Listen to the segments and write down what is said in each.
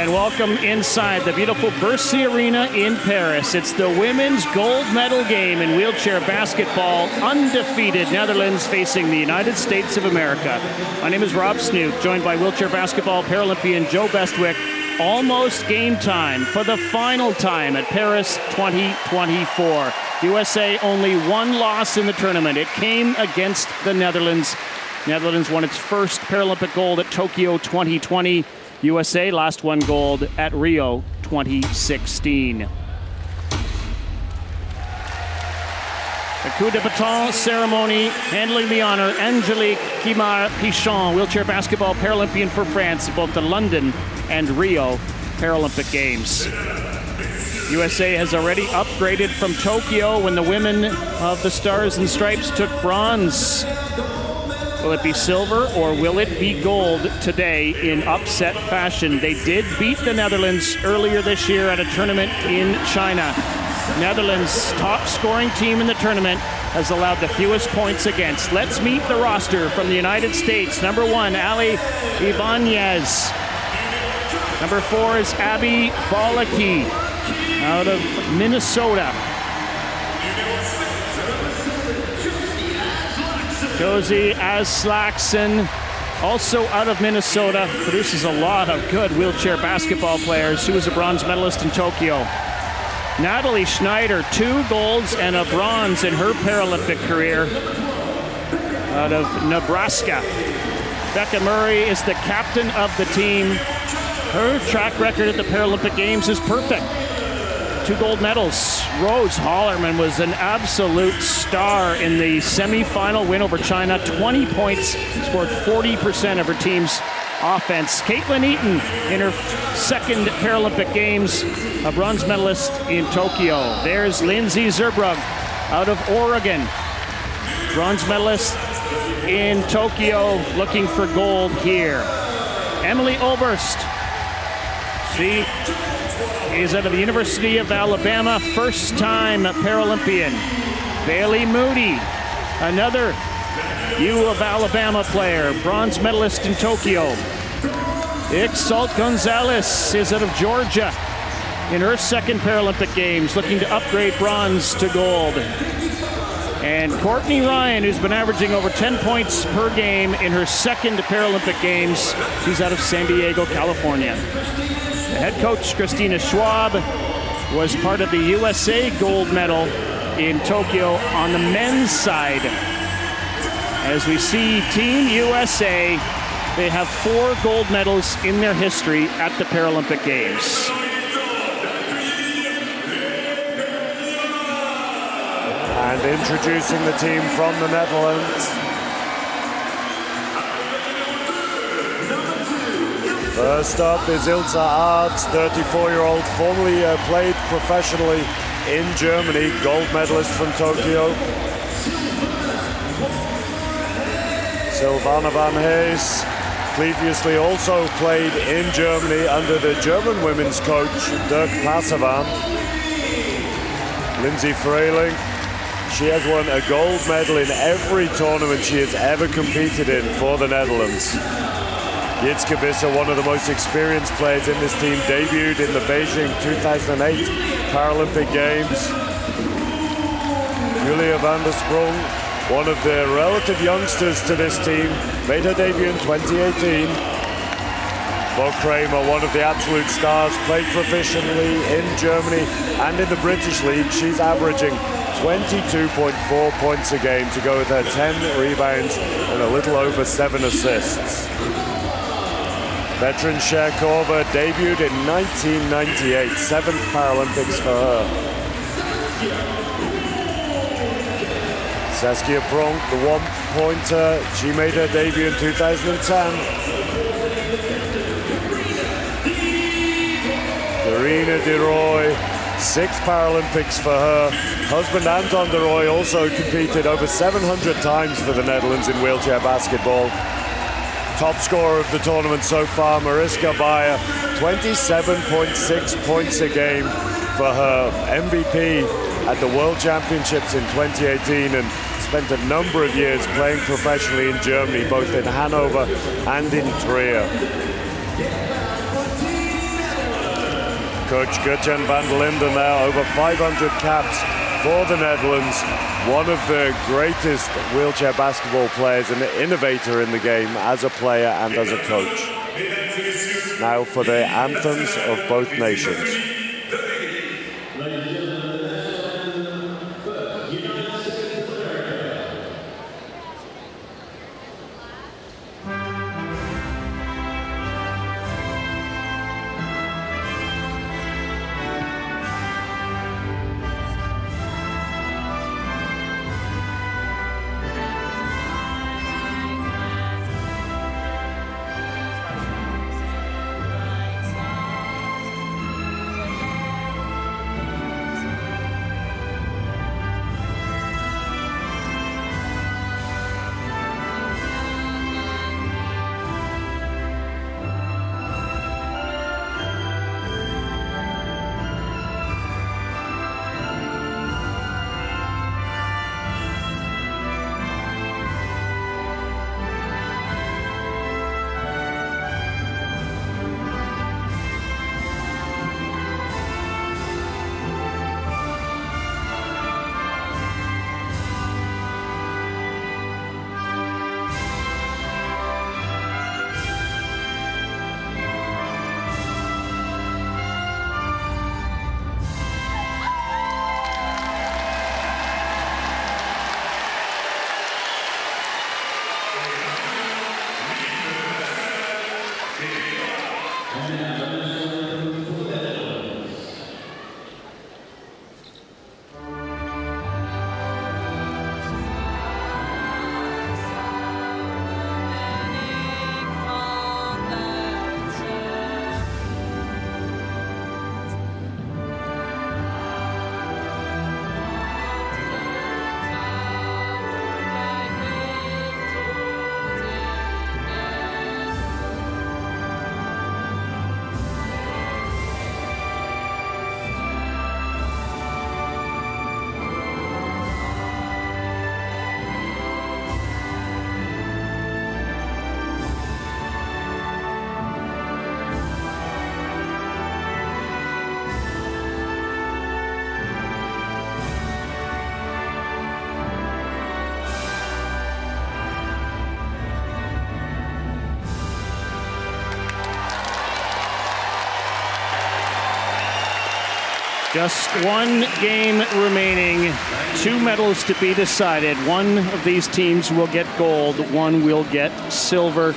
And welcome inside the beautiful Bercy Arena in Paris. It's the women's gold medal game in wheelchair basketball. Undefeated Netherlands facing the United States of America. My name is Rob Snook, joined by wheelchair basketball Paralympian Joe Bestwick. Almost game time for the final time at Paris 2024. USA only one loss in the tournament. It came against the Netherlands. Netherlands won its first Paralympic gold at Tokyo 2020. USA last won gold at Rio 2016. The coup de baton ceremony, handling the honor, Angelique Guimard-Pichon, wheelchair basketball Paralympian for France, both the London and Rio Paralympic Games. USA has already upgraded from Tokyo when the women of the Stars and Stripes took bronze. Will it be silver or will it be gold today in upset fashion? They did beat the Netherlands earlier this year at a tournament in China. Netherlands' top scoring team in the tournament has allowed the fewest points against. Let's meet the roster from the United States. Number 1, Ali Ibanez. Number 4 is Abby Bauleke out of Minnesota. Josie Aslakson, also out of Minnesota, produces a lot of good wheelchair basketball players. She was a bronze medalist in Tokyo. Natalie Schneider, 2 golds and a bronze in her Paralympic career out of Nebraska. Becca Murray is the captain of the team. Her track record at the Paralympic Games is perfect. 2 gold medals. Rose Hollermann was an absolute star in the semifinal win over China. 20 points, scored 40% of her team's offense. Kaitlyn Eaton in her second Paralympic Games, a bronze medalist in Tokyo. There's Lindsey Zurbrugg out of Oregon, bronze medalist in Tokyo, looking for gold here. Emily Oberst, she is out of the University of Alabama, first-time Paralympian. Bailey Moody, another U of Alabama player, bronze medalist in Tokyo. Ixhelt Gonzalez is out of Georgia in her second Paralympic Games, looking to upgrade bronze to gold. And Courtney Ryan, who's been averaging over 10 points per game in her second Paralympic Games. She's out of San Diego, California. The head coach, Christina Schwab, was part of the USA gold medal in Tokyo on the men's side. As we see Team USA, they have 4 gold medals in their history at the Paralympic Games. And introducing the team from the Netherlands. First up is Ilse Arts, 34-year-old, formerly played professionally in Germany, gold medalist from Tokyo. Sylvana van Hees, previously also played in Germany under the German women's coach, Dirk Passevan. Lindsay Frelink, she has won a gold medal in every tournament she has ever competed in for the Netherlands. Jitske Visser, one of the most experienced players in this team, debuted in the Beijing 2008 Paralympic Games. Julia van der Sprong, one of the relative youngsters to this team, made her debut in 2018. Kramer, one of the absolute stars, played proficiently in Germany and in the British League. She's averaging 22.4 points a game to go with her 10 rebounds and a little over 7 assists. Veteran Cher Korver debuted in 1998, 7th Paralympics for her. Saskia Pronk, the one-pointer, she made her debut in 2010. Carina de Rooij, 6th Paralympics for her. Husband Anton de Rooij also competed over 700 times for the Netherlands in wheelchair basketball. Top scorer of the tournament so far, Mariska Beijer, 27.6 points a game for her. MVP at the World Championships in 2018 and spent a number of years playing professionally in Germany, both in Hanover and in Trier. Coach Gert-Jan van der Linden now, over 500 caps for the Netherlands. One of the greatest wheelchair basketball players and an innovator in the game as a player and as a coach. Now for the anthems of both nations. Just one game remaining, 2 medals to be decided. One of these teams will get gold, one will get silver.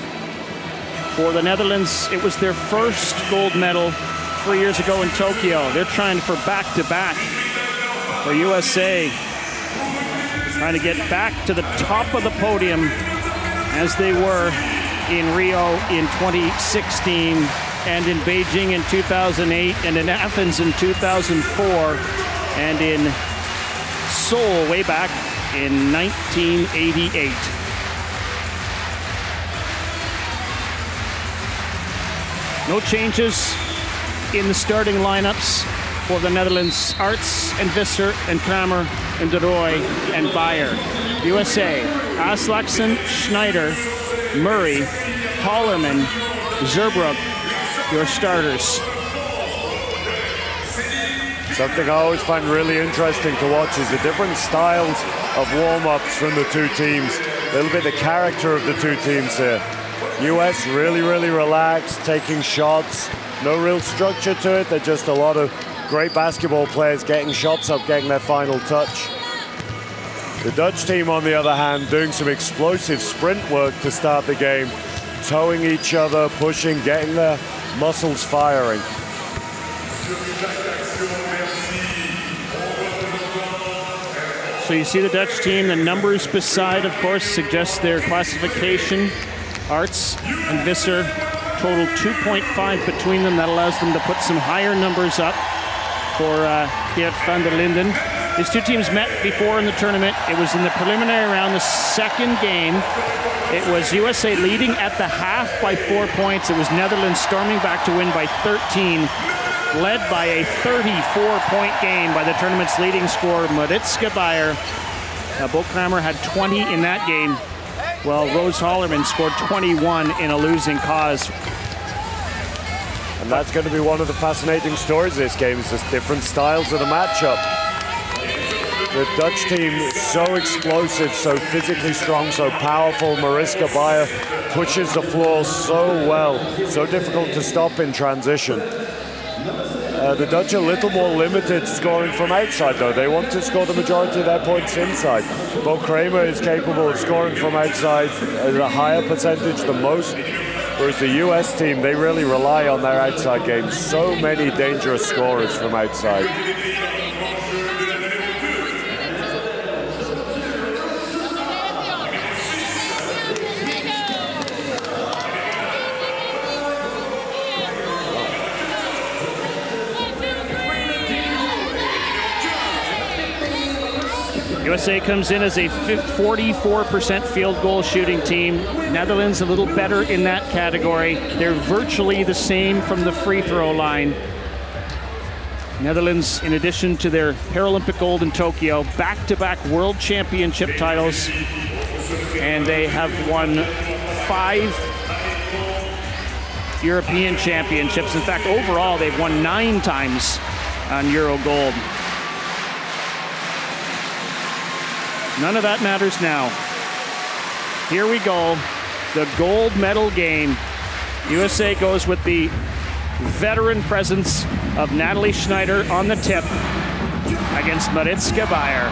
For the Netherlands, it was their first gold medal 3 years ago in Tokyo. They're trying for back-to-back. For USA, trying to get back to the top of the podium as they were in Rio in 2016. And in Beijing in 2008, and in Athens in 2004, and in Seoul way back in 1988. No changes in the starting lineups for the Netherlands. Arts and Visser and Kramer and de Rooij and Beijer. USA, Aslakson, Schneider, Murray, Hollermann, Zurbrugg, your starters. Something I always find really interesting to watch is the different styles of warm-ups from the two teams. A little bit the character of the two teams here. US really, really relaxed, taking shots. No real structure to it. They're just a lot of great basketball players getting shots up, getting their final touch. The Dutch team, on the other hand, doing some explosive sprint work to start the game, towing each other, pushing, getting their muscles firing. So you see the Dutch team, the numbers beside, of course, suggest their classification. Arts and Visser total 2.5 between them. That allows them to put some higher numbers up for Geert van der Linden. These two teams met before in the tournament. It was in the preliminary round, the second game. It was USA leading at the half by 4 points. It was Netherlands storming back to win by 13, led by a 34-point game by the tournament's leading scorer, Mariska Beijer. Bo Kramer had 20 in that game, while Rose Hollermann scored 21 in a losing cause. And And that's going to be one of the fascinating stories of this game, is just different styles of the matchup. The Dutch team is so explosive, so physically strong, so powerful. Mariska Beijer pushes the floor so well, so difficult to stop in transition. The Dutch are a little more limited scoring from outside, though. They want to score the majority of their points inside. But Kramer is capable of scoring from outside at a higher percentage than most. Whereas the US team, they really rely on their outside game. So many dangerous scorers from outside. USA comes in as a 44% field goal shooting team. Netherlands a little better in that category. They're virtually the same from the free throw line. Netherlands, in addition to their Paralympic gold in Tokyo, back-to-back world championship titles, and they have won 5 European championships. In fact, overall, they've won 9 times on Euro gold. None of that matters now. Here we go, the gold medal game. USA goes with the veteran presence of Natalie Schneider on the tip against Mariska Beijer.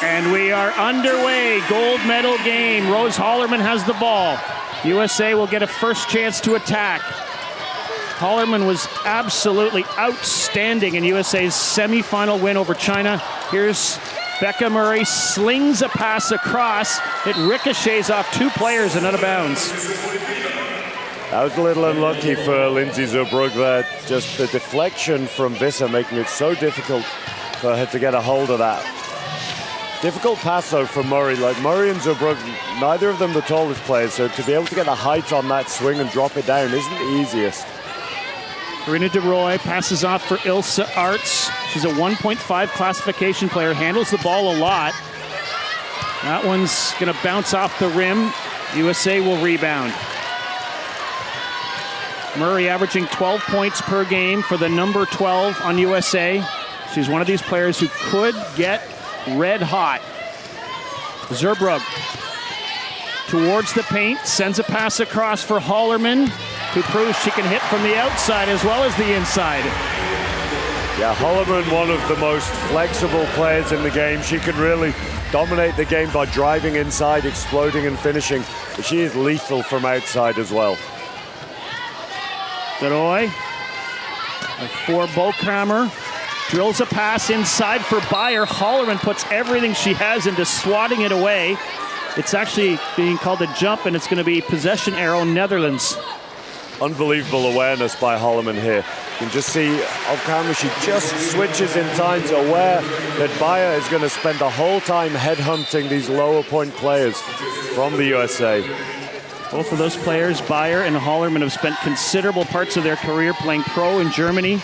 And we are underway, gold medal game. Rose Hollermann has the ball. USA will get a first chance to attack. Hollermann was absolutely outstanding in USA's semifinal win over China. Here's Becca Murray, slings a pass across. It ricochets off 2 players and out of bounds. That was a little unlucky for Lindsey Zurbrugg there. Just the deflection from Visser making it so difficult for her to get a hold of that. Difficult pass though from Murray. Like Murray and Zurbrugg, neither of them the tallest players, so to be able to get the height on that swing and drop it down isn't the easiest. Carina de Rooij passes off for Ilse Arts. She's a 1.5 classification player, handles the ball a lot. That one's going to bounce off the rim. USA will rebound. Murray averaging 12 points per game for the number 12 on USA. She's one of these players who could get red hot. Zurbrugg towards the paint, sends a pass across for Hollermann, who proves she can hit from the outside as well as the inside. Yeah, Hollermann, one of the most flexible players in the game. She can really dominate the game by driving inside, exploding and finishing. But she is lethal from outside as well. De Rooij for Kramer. Drills a pass inside for Beijer. Hollermann puts everything she has into swatting it away. It's actually being called a jump, and it's going to be possession arrow Netherlands. Unbelievable awareness by Hollermann here. You can just see on camera she just switches in time, to aware that Beijer is going to spend the whole time headhunting these lower point players from the USA. Both of those players, Beijer and Hollermann, have spent considerable parts of their career playing pro in Germany.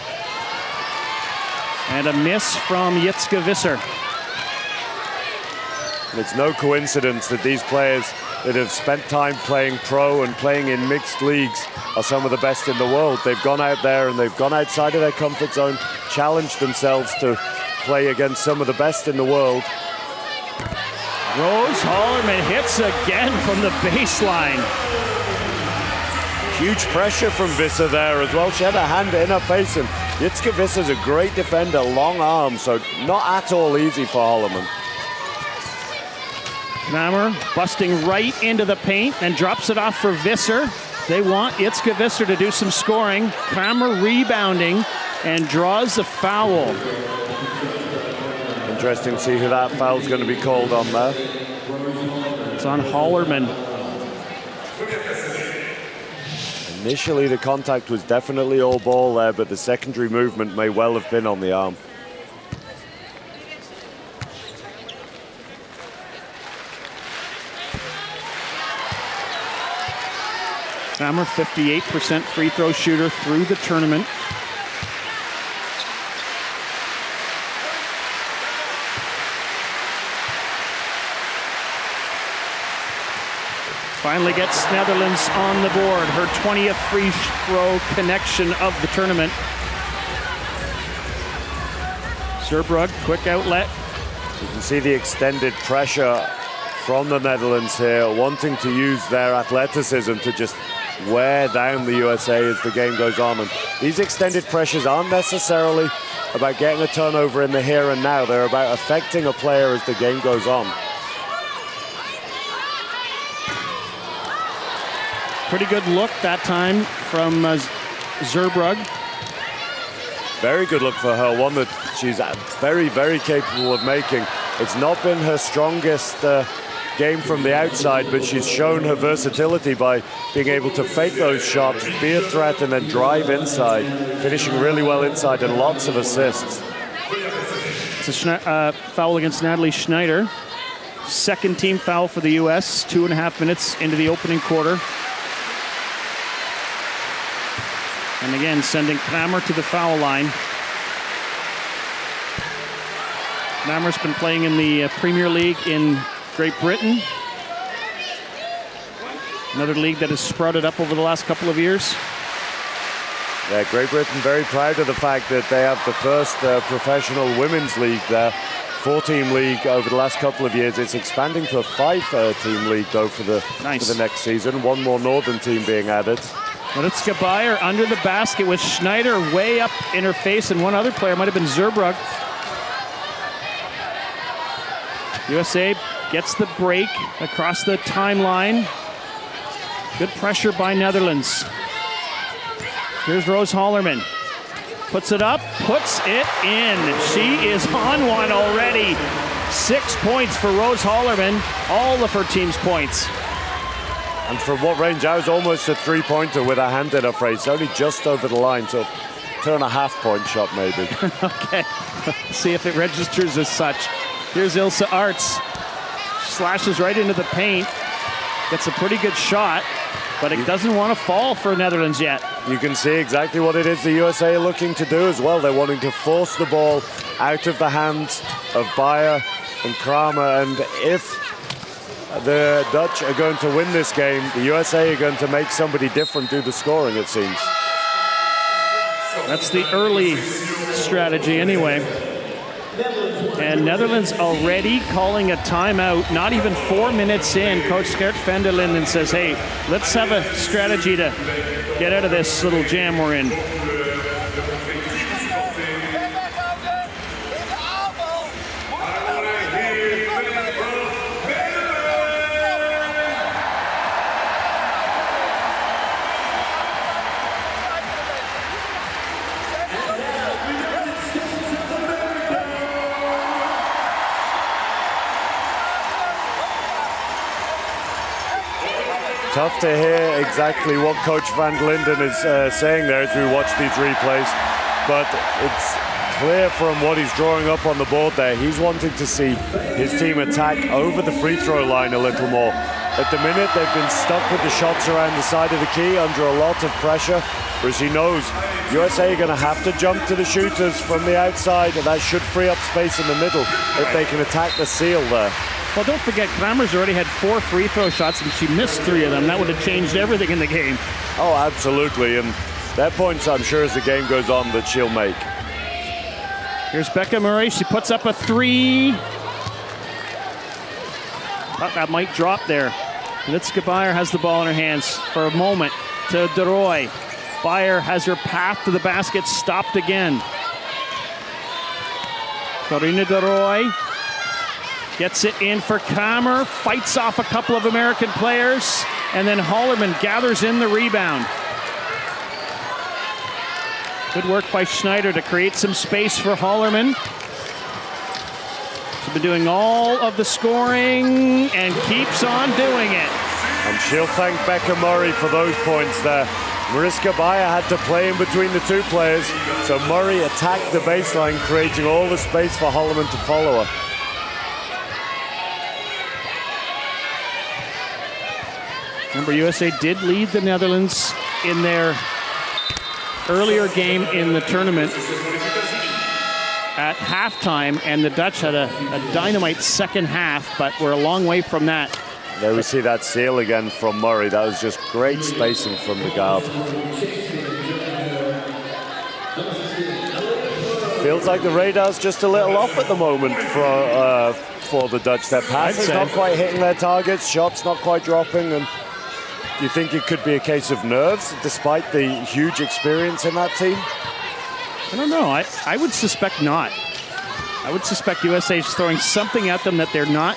And a miss from Jitske Visser. It's no coincidence that these players that have spent time playing pro and playing in mixed leagues are some of the best in the world. They've gone out there and they've gone outside of their comfort zone, challenged themselves to play against some of the best in the world. Rose Hollermann hits again from the baseline. Huge pressure from Visser there as well. She had a hand in her face, and Jitske Visser's a great defender, long arm, so not at all easy for Hollermann. Kramer busting right into the paint and drops it off for Visser. They want Jitske Visser to do some scoring. Kramer rebounding and draws a foul. Interesting to see who that foul's going to be called on there. It's on Hollermann. Initially, the contact was definitely all ball there, but the secondary movement may well have been on the arm. Kramer, 58% free throw shooter through the tournament. Finally gets Netherlands on the board. Her 20th free throw connection of the tournament. Zurbrugg, quick outlet. You can see the extended pressure from the Netherlands here, wanting to use their athleticism to just wear down the USA as the game goes on. And these extended pressures aren't necessarily about getting a turnover in the here and now. They're about affecting a player as the game goes on. Pretty good look that time from Zurbrugg. Very good look for her, one that she's very, very capable of making. It's not been her strongest game from the outside, but she's shown her versatility by being able to fake those shots, be a threat, and then drive inside, finishing really well inside and lots of assists. It's a foul against Natalie Schneider. Second team foul for the U.S., 2.5 minutes into the opening quarter. And again, sending Kramer to the foul line. Kramer's been playing in the Premier League in Great Britain. Another league that has sprouted up over the last couple of years. Yeah, Great Britain very proud of the fact that they have the first professional women's league there. 4-team league over the last couple of years. It's expanding to a 5-team league though for the next season. One more northern team being added. Mariska Beijer under the basket with Schneider way up in her face, and one other player might have been Zurbrugg. USA gets the break across the timeline. Good pressure by Netherlands. Here's Rose Hollermann. Puts it up, puts it in. She is on one already. 6 points for Rose Hollermann, all of her team's points. And from what range, I was almost a three-pointer with her hand in her face, only just over the line, so 2.5-point shot maybe. Okay, see if it registers as such. Here's Ilse Arts. Slashes right into the paint. Gets a pretty good shot, but it doesn't want to fall for Netherlands yet. You can see exactly what it is the USA are looking to do as well. They're wanting to force the ball out of the hands of Beijer and Kramer, and if the Dutch are going to win this game, the USA are going to make somebody different do the scoring, it seems. That's the early strategy anyway. And Netherlands already calling a timeout, not even 4 minutes in. Coach Gert van der Linden says, hey, let's have a strategy to get out of this little jam we're in. Tough to hear exactly what Coach van der Linden is saying there as we watch these replays, but it's clear from what he's drawing up on the board there. He's wanting to see his team attack over the free throw line a little more. At the minute, they've been stuck with the shots around the side of the key under a lot of pressure, whereas he knows USA are going to have to jump to the shooters from the outside, and that should free up space in the middle if they can attack the seal there. Well, don't forget, Kramer's already had 4 free throw shots, and she missed 3 of them. That would have changed everything in the game. Oh, absolutely. And there are points, I'm sure, as the game goes on that she'll make. Here's Becca Murray. She puts up a 3. Thought that might drop there. Mariska Beijer has the ball in her hands for a moment to de Rooij. Beijer has her path to the basket stopped again. Carina de Rooij gets it in for Kramer, fights off a couple of American players, and then Hollermann gathers in the rebound. Good work by Schneider to create some space for Hollermann. She's been doing all of the scoring and keeps on doing it. And she'll thank Becca Murray for those points there. Mariska Beijer had to play in between the two players, so Murray attacked the baseline, creating all the space for Hollermann to follow her. Remember, USA did lead the Netherlands in their earlier game in the tournament at halftime, and the Dutch had a dynamite second half, but we're a long way from that. There we see that seal again from Murray. That was just great spacing from the guard. Feels like the radar's just a little off at the moment for the Dutch. Their pass is not quite hitting their targets, shots not quite dropping, and do you think it could be a case of nerves despite the huge experience in that team? I don't know. I would suspect not. I would suspect USA is throwing something at them that they're not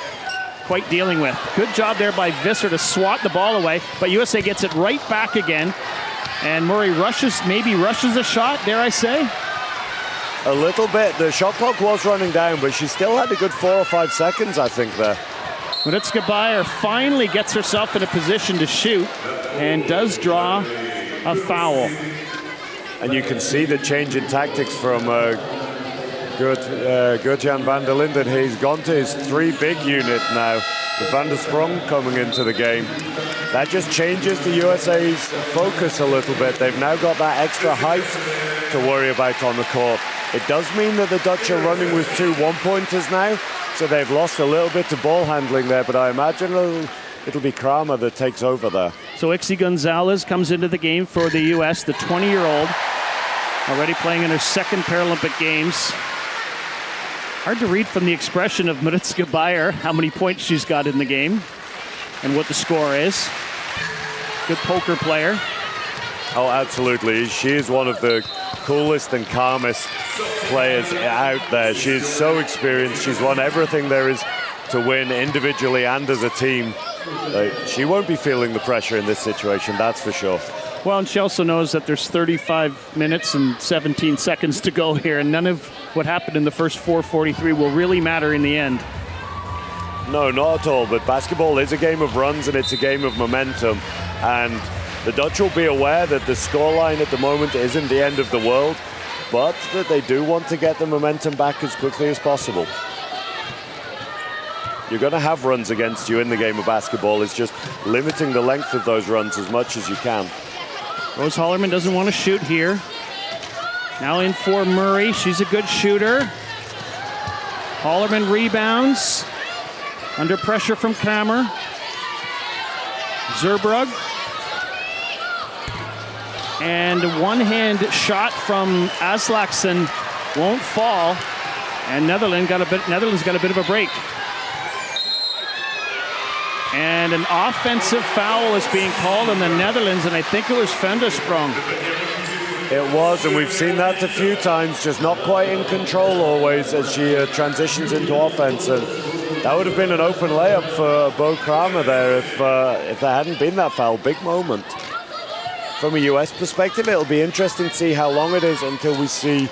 quite dealing with. Good job there by Visser to swat the ball away, but USA gets it right back again, and Murray maybe rushes a shot, dare I say? A little bit. The shot clock was running down, but she still had a good 4 or 5 seconds, I think, there. Mariska Beijer finally gets herself in a position to shoot and does draw a foul. And you can see the change in tactics from Gert-Jan van der Linden. He's gone to his 3 big unit now. The Van der Sprong coming into the game. That just changes the USA's focus a little bit. They've now got that extra height to worry about on the court. It does mean that the Dutch are running with 2 one-pointers now, so they've lost a little bit to ball handling there, but I imagine it'll be Kramer that takes over there. So Ixhelt Gonzalez comes into the game for the U.S., the 20-year-old, already playing in her 2nd Paralympic Games. Hard to read from the expression of Mariska Beijer how many points she's got in the game and what the score is. Good poker player. Oh, absolutely. She is one of the coolest and calmest players out there. She is so experienced. She's won everything there is to win individually and as a team. She won't be feeling the pressure in this situation, that's for sure. Well, and she also knows that there's 35 minutes and 17 seconds to go here, and none of what happened in the first 4:43 will really matter in the end. No, not at all, but basketball is a game of runs and it's a game of momentum, and the Dutch will be aware that the scoreline at the moment isn't the end of the world, but that they do want to get the momentum back as quickly as possible. You're going to have runs against you in the game of basketball. It's just limiting the length of those runs as much as you can. Rose Hollermann doesn't want to shoot here. Now in for Murray. She's a good shooter. Hollermann rebounds. Under pressure from Kramer. Zurbrugg. And a one-hand shot from Aslakson won't fall. And Netherlands got a bit of a break. And an offensive foul is being called in the Netherlands, and I think it was Van der Sprong. It was, and we've seen that a few times, just not quite in control always as she transitions into offense. And that would have been an open layup for Bo Kramer there if there hadn't been that foul. Big moment. From a US perspective, it'll be interesting to see how long it is until we see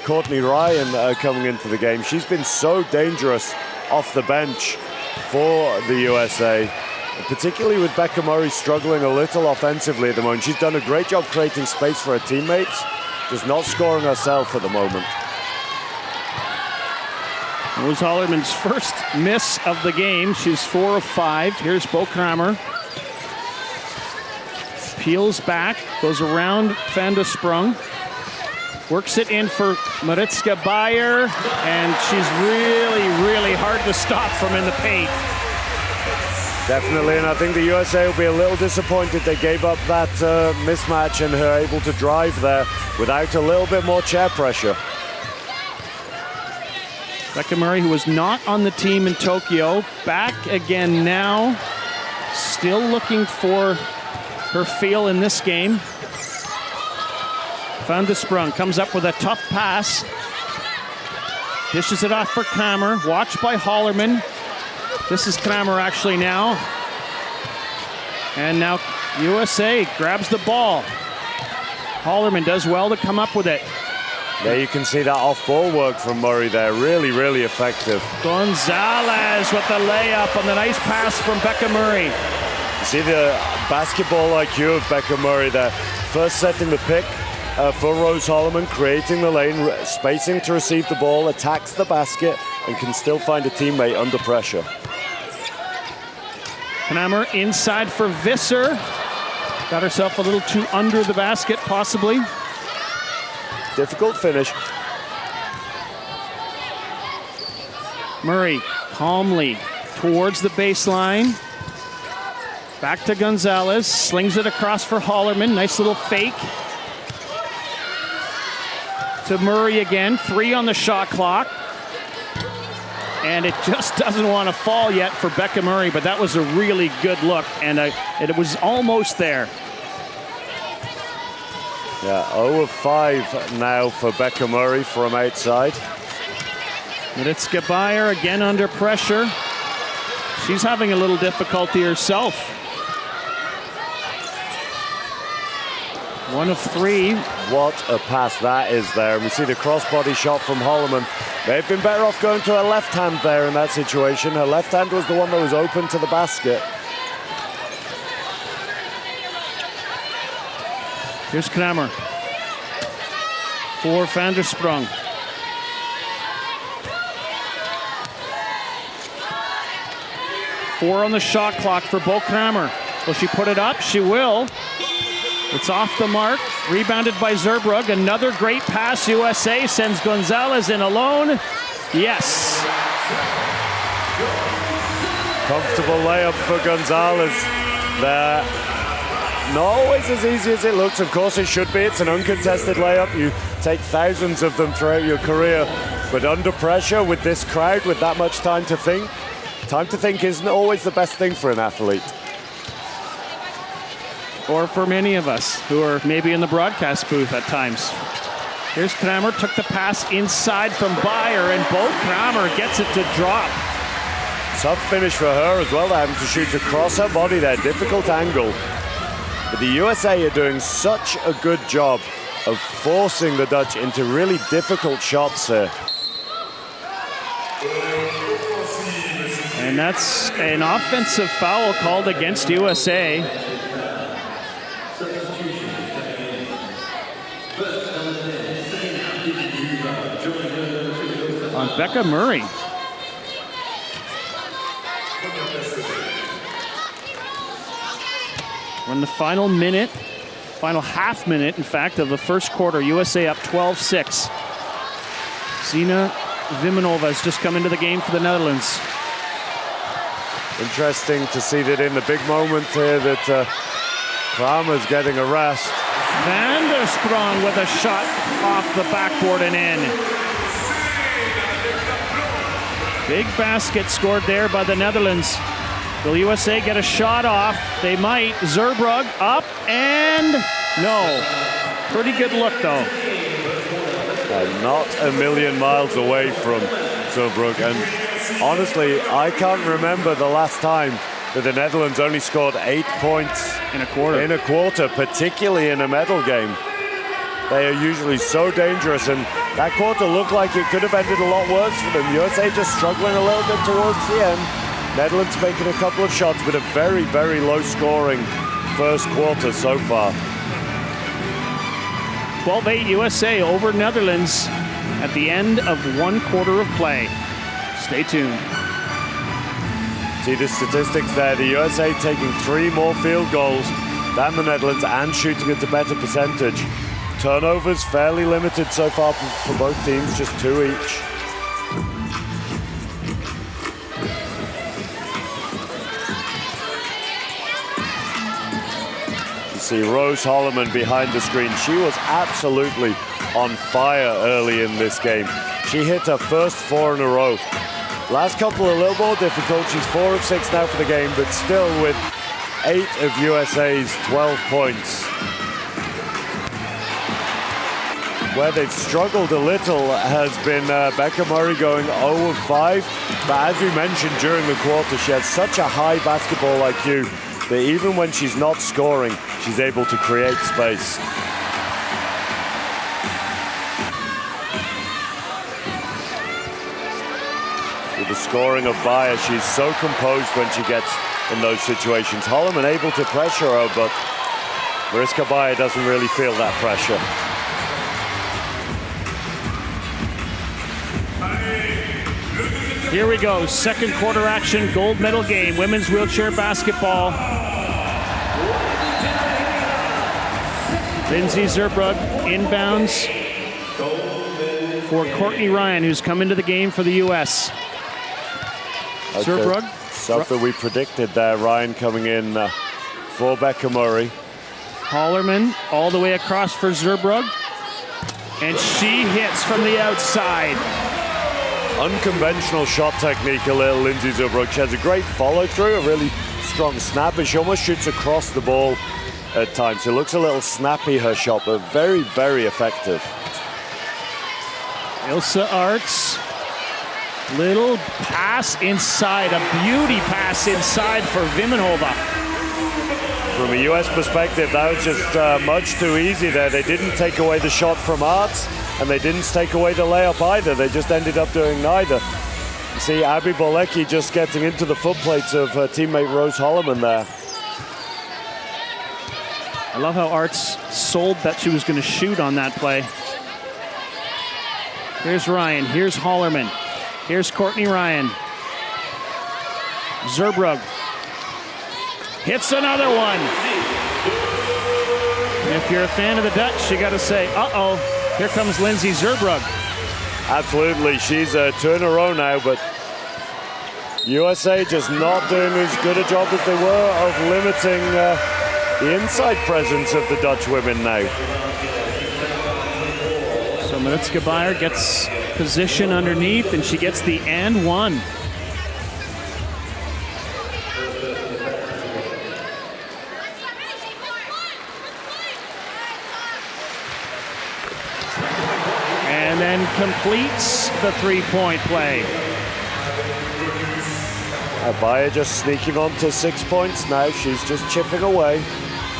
Courtney Ryan coming into the game. She's been so dangerous off the bench for the USA, particularly with Becca Murray struggling a little offensively at the moment. She's done a great job creating space for her teammates, just not scoring herself at the moment. It was Hollermann's first miss of the game. She's 4 of 5. Here's Bo Kramer. Peels back, goes around Van der Sprong. Works it in for Mariska Beijer, and she's really, really hard to stop from in the paint. Definitely, and I think the USA will be a little disappointed they gave up that mismatch and are able to drive there without a little bit more chair pressure. Becca Murray, who was not on the team in Tokyo, back again now. Still looking for her feel in this game. Van der Sprong comes up with a tough pass. Dishes it off for Kramer. Watched by Hollermann. This is Kramer actually now. And now USA grabs the ball. Hollermann does well to come up with it. There you can see that off-ball work from Murray there. Really, really effective. Gonzalez with the layup on the nice pass from Becca Murray. You see the basketball IQ of Becca Murray there. First setting the pick for Rose Hollermann, creating the lane, spacing to receive the ball, attacks the basket, and can still find a teammate under pressure. Kramer inside for Visser. Got herself a little too under the basket, possibly. Difficult finish. Murray calmly towards the baseline. Back to Gonzalez, slings it across for Hollermann. Nice little fake. To Murray again, 3 on the shot clock. And it just doesn't want to fall yet for Becca Murray, but that was a really good look, and it was almost there. Yeah, 0 of 5 now for Becca Murray from outside. Jitske Visser again under pressure. She's having a little difficulty herself. 1 of 3. What a pass that is there. We see the crossbody shot from Hollermann. They've been better off going to her left hand there in that situation. Her left hand was the one that was open to the basket. Here's Kramer. For van der Sprong. Four on the shot clock for Bo Kramer. Will she put it up? She will. It's off the mark. Rebounded by Zurbrugg. Another great pass. USA sends Gonzalez in alone. Yes. Comfortable layup for Gonzalez there. Not always as easy as it looks. Of course it should be. It's an uncontested layup. You take thousands of them throughout your career. But under pressure with this crowd, with that much time to think isn't always the best thing for an athlete. Or for many of us who are maybe in the broadcast booth at times. Here's Kramer, took the pass inside from Beijer, and Bo Kramer gets it to drop. Tough finish for her as well, having to shoot across her body there, difficult angle. But the USA are doing such a good job of forcing the Dutch into really difficult shots here. And that's an offensive foul called against USA. On Becca Murray. We're in the final half minute, in fact, of the first quarter. USA up 12-6. Xena Wimmenhoeve has just come into the game for the Netherlands. Interesting to see that in the big moment here that Kramer's getting a rest. Van der Sprong with a shot off the backboard and in. Big basket scored there by the Netherlands. Will USA get a shot off? They might. Zurbrugg up and no. Pretty good look though. Not a million miles away from Zurbrugg. And honestly, I can't remember the last time that the Netherlands only scored 8 points in a quarter, particularly in a medal game. They are usually so dangerous, and that quarter looked like it could have ended a lot worse for them. USA just struggling a little bit towards the end. Netherlands making a couple of shots, but a very, very low-scoring first quarter so far. 12-8 USA over Netherlands at the end of one quarter of play. Stay tuned. See the statistics there. The USA taking 3 more field goals than the Netherlands and shooting at a better percentage. Turnovers fairly limited so far for both teams, just 2 each. You see Rose Hollermann behind the screen. She was absolutely on fire early in this game. She hit her first 4 in a row. Last couple a little more difficult. She's 4 of 6 now for the game, but still with 8 of USA's 12 points. Where they've struggled a little has been Becca Murray going 0 of 5. But as we mentioned during the quarter, she has such a high basketball IQ that even when she's not scoring, she's able to create space. With the scoring of Beijer, she's so composed when she gets in those situations. Hollermann able to pressure her, but Mariska Beijer doesn't really feel that pressure. Here we go, second quarter action, gold medal game, women's wheelchair basketball. Lindsey Zurbrugg inbounds for Courtney Ryan, who's come into the game for the U.S. Okay. Zurbrugg. Something we predicted there, Ryan coming in for Becca Murray. Hollermann all the way across for Zurbrugg. And she hits from the outside. Unconventional shot technique, a little Lindsey Zurbrugg. She has a great follow-through, a really strong snap, but she almost shoots across the ball at times. It looks a little snappy, her shot, but very, very effective. Ilse Arts, little pass inside, a beauty pass inside for Wimmenhoeve. From a U.S. perspective, that was just much too easy there. They didn't take away the shot from Arts, and they didn't take away the layup either. They just ended up doing neither. You see Abby Bauleke just getting into the foot plates of her teammate Rose Hollermann there. I love how Arts sold that she was going to shoot on that play. Here's Ryan, here's Hollermann, here's Courtney Ryan. Zurbrugg hits another one. And if you're a fan of the Dutch, you got to say, uh-oh, here comes Lindsey Zurbrugg. Absolutely, she's a 2 in a row now, but USA just not doing as good a job as they were of limiting the inside presence of the Dutch women now. So Mariska Beijer gets position underneath, and she gets the and one. And then completes the three-point play. Beijer just sneaking on to 6 points now. She's just chipping away.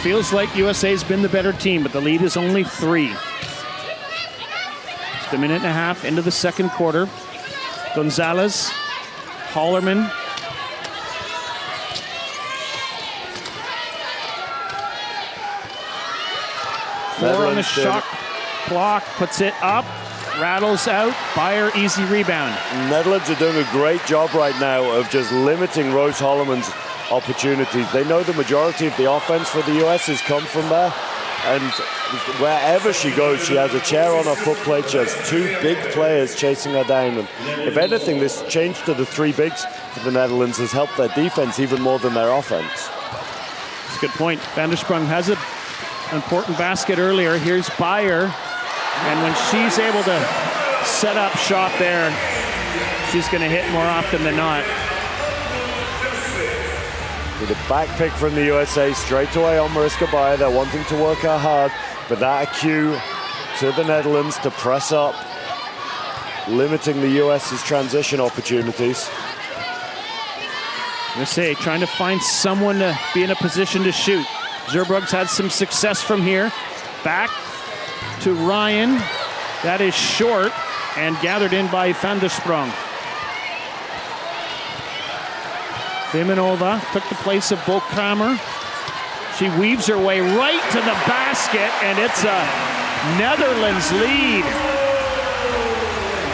Feels like USA's been the better team, but the lead is only 3. Just a minute and a half into the second quarter. Gonzalez, Hollermann. Four on the shot clock, puts it up, rattles out. Beijer, easy rebound. Netherlands are doing a great job right now of just limiting Rose Hollermann's opportunities. They know the majority of the offense for the US has come from there, and wherever she goes, she has a chair on her foot plate. She has 2 big players chasing her down, and if anything, this change to the 3 bigs for the Netherlands has helped their defense even more than their offense. That's a good point. Van der Sprong has an important basket earlier. Here's Beijer, and when she's able to set up shot there, she's going to hit more often than not. With a back pick from the USA straight away on Mariska Beijer. They're wanting to work her hard, but that a cue to the Netherlands to press up, limiting the US's transition opportunities. USA trying to find someone to be in a position to shoot. Zurbrug's had some success from here. Back to Ryan. That is short and gathered in by Van der Sprong. Wimmenhoeve took the place of Bo Kramer. She weaves her way right to the basket, and it's a Netherlands lead.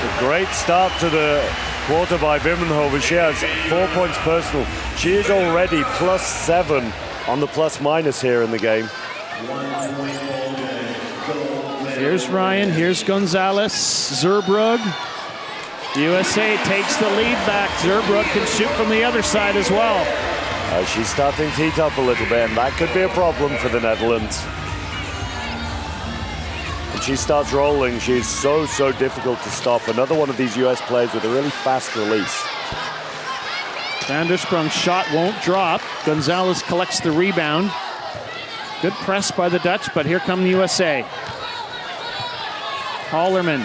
A great start to the quarter by Wimmenhoeve. She has 4 points personal. She is already +7 on the plus-minus here in the game. Here's Ryan, here's Gonzalez, Zurbrugg. USA takes the lead back. Zurbrugg can shoot from the other side as well. She's starting to heat up a little bit, and that could be a problem for the Netherlands. When she starts rolling, she's so difficult to stop. Another one of these US players with a really fast release. Van der Sprong's shot won't drop. Gonzalez collects the rebound. Good press by the Dutch, but here come the USA. Hollermann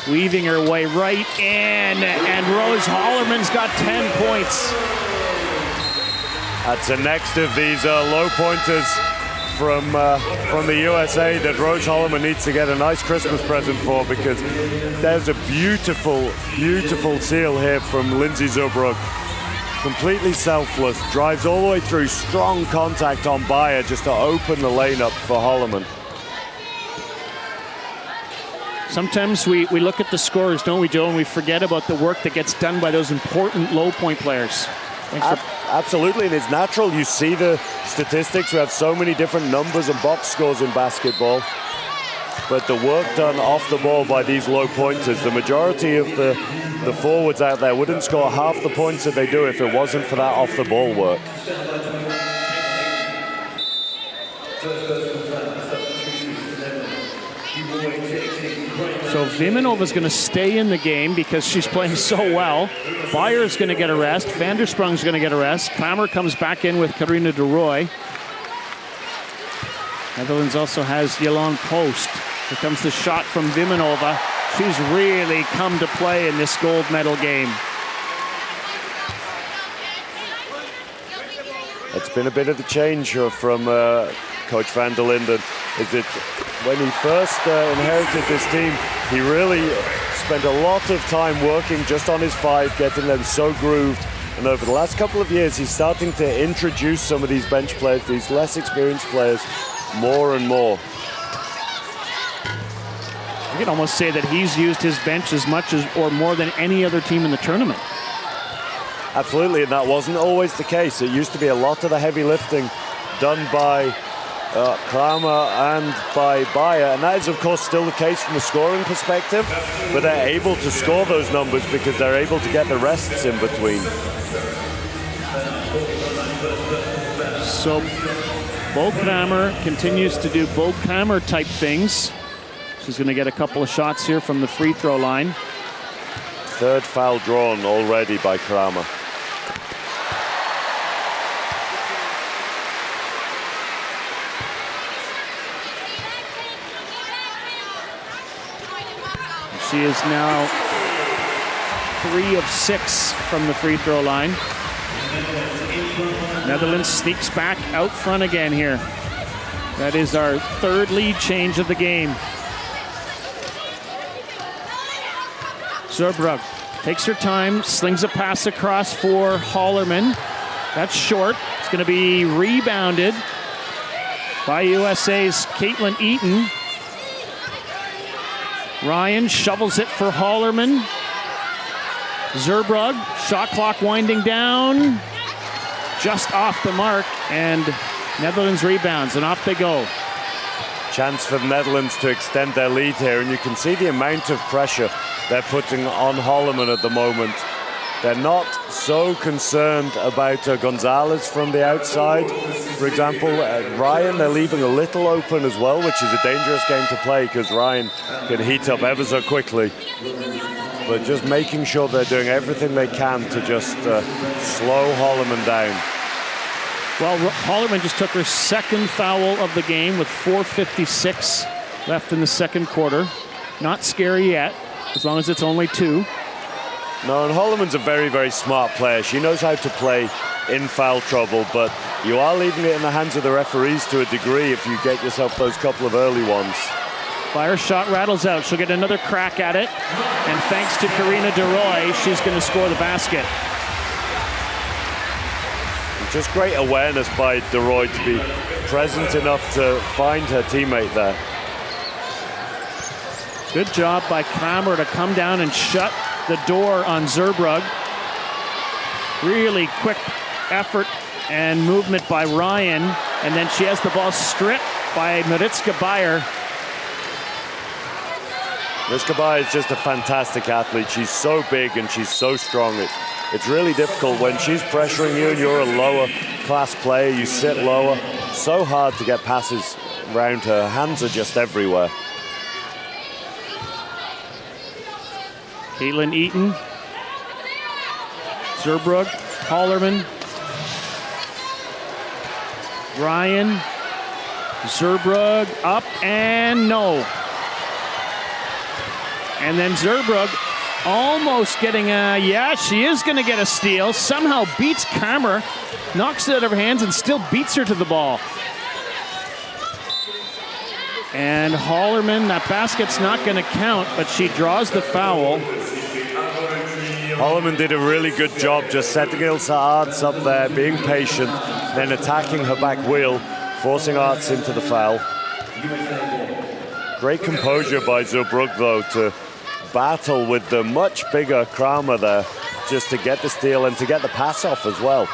weaving her way right in, and Rose Hollermann's got 10 points. That's the next of these low pointers from the USA that Rose Hollermann needs to get a nice Christmas present for, because there's a beautiful seal here from Lindsey Zurbrugg. Completely selfless, drives all the way through, strong contact on Beijer just to open the lane up for Hollermann. Sometimes we look at the scores, don't we, Joe, and we forget about the work that gets done by those important low point players. Absolutely, and it's natural. You see the statistics. We have so many different numbers and box scores in basketball. But the work done off the ball by these low pointers, the majority of the forwards out there wouldn't score half the points that they do if it wasn't for that off the ball work. So Wimmenhoeve is going to stay in the game because she's playing so well. Beijer is going to get a rest. Van der Sprong is going to get a rest. Kramer comes back in with Carina de Rooij. Netherlands also has Ylonne Post. Here comes the shot from Wimmenhoeve. She's really come to play in this gold medal game. It's been a bit of a change from Coach van der Linden. Is it when he first inherited this team, he really spent a lot of time working just on his five, getting them so grooved. And over the last couple of years, he's starting to introduce some of these bench players, these less experienced players, more and more. You can almost say that he's used his bench as much as or more than any other team in the tournament. Absolutely, and that wasn't always the case. It used to be a lot of the heavy lifting done by Kramer and by Beijer, and that is of course still the case from a scoring perspective, but they're able to score those numbers because they're able to get the rests in between. So Bo Kramer continues to do Bo Kramer type things. She's going to get a couple of shots here from the free throw line. Third foul drawn already by Kramer. She is now 3 of 6 from the free throw line. Netherlands sneaks back out front again here. That is our third lead change of the game. Zurbrugg takes her time, slings a pass across for Hollermann. That's short. It's going to be rebounded by USA's Kaitlyn Eaton. Ryan shovels it for Hollermann. Zurbrugg, shot clock winding down. Just off the mark, and Netherlands rebounds, and off they go. Chance for the Netherlands to extend their lead here, and you can see the amount of pressure they're putting on Hollermann at the moment. They're not so concerned about Gonzalez from the outside. For example, Ryan, they're leaving a little open as well, which is a dangerous game to play because Ryan can heat up ever so quickly. But just making sure they're doing everything they can to just slow Hollermann down. Well, Hollermann just took her second foul of the game with 4:56 left in the second quarter. Not scary yet, as long as it's only 2. No, and Hollermann's a very, very smart player. She knows how to play in foul trouble, but you are leaving it in the hands of the referees to a degree if you get yourself those couple of early ones. Beijer shot rattles out. She'll get another crack at it. And thanks to Carina de Rooij, she's going to score the basket. Just great awareness by de Rooij to be present enough to find her teammate there. Good job by Kramer to come down and shut the door on Zurbrugg. Really quick effort and movement by Ryan. And then she has the ball stripped by Mariska Beijer. Mariska Beijer is just a fantastic athlete. She's so big and she's so strong. It's really difficult when she's pressuring you and you're a lower class player, you sit lower. So hard to get passes around her. Hands are just everywhere. Kaitlyn Eaton, Zurbrugg, Hollermann, Ryan, Zurbrugg up and no. And then Zurbrugg almost getting a, yeah, she is going to get a steal. Somehow beats Kramer, knocks it out of her hands and still beats her to the ball. And Hollermann, that basket's not going to count, but she draws the foul. Hollermann did a really good job just setting Ilse Arts up there, being patient, then attacking her back wheel, forcing Arts into the foul. Great composure by Zurbrugg, though, to battle with the much bigger Kramer there, just to get the steal and to get the pass off as well.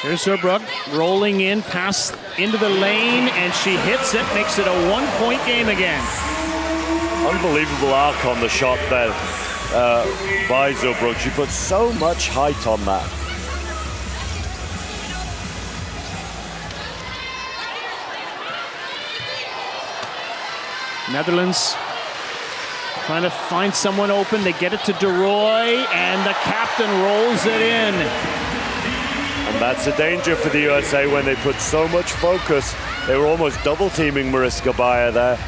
Here's Zurbrugg rolling in, pass into the lane, and she hits it, makes it a 1-point game again. Unbelievable arc on the shot there by Zurbrugg. She put so much height on that. Netherlands Trying to find someone open. They get it to de Rooij, and the captain rolls it in. And that's a danger for the USA when they put so much focus. They were almost double-teaming Mariska Beijer there.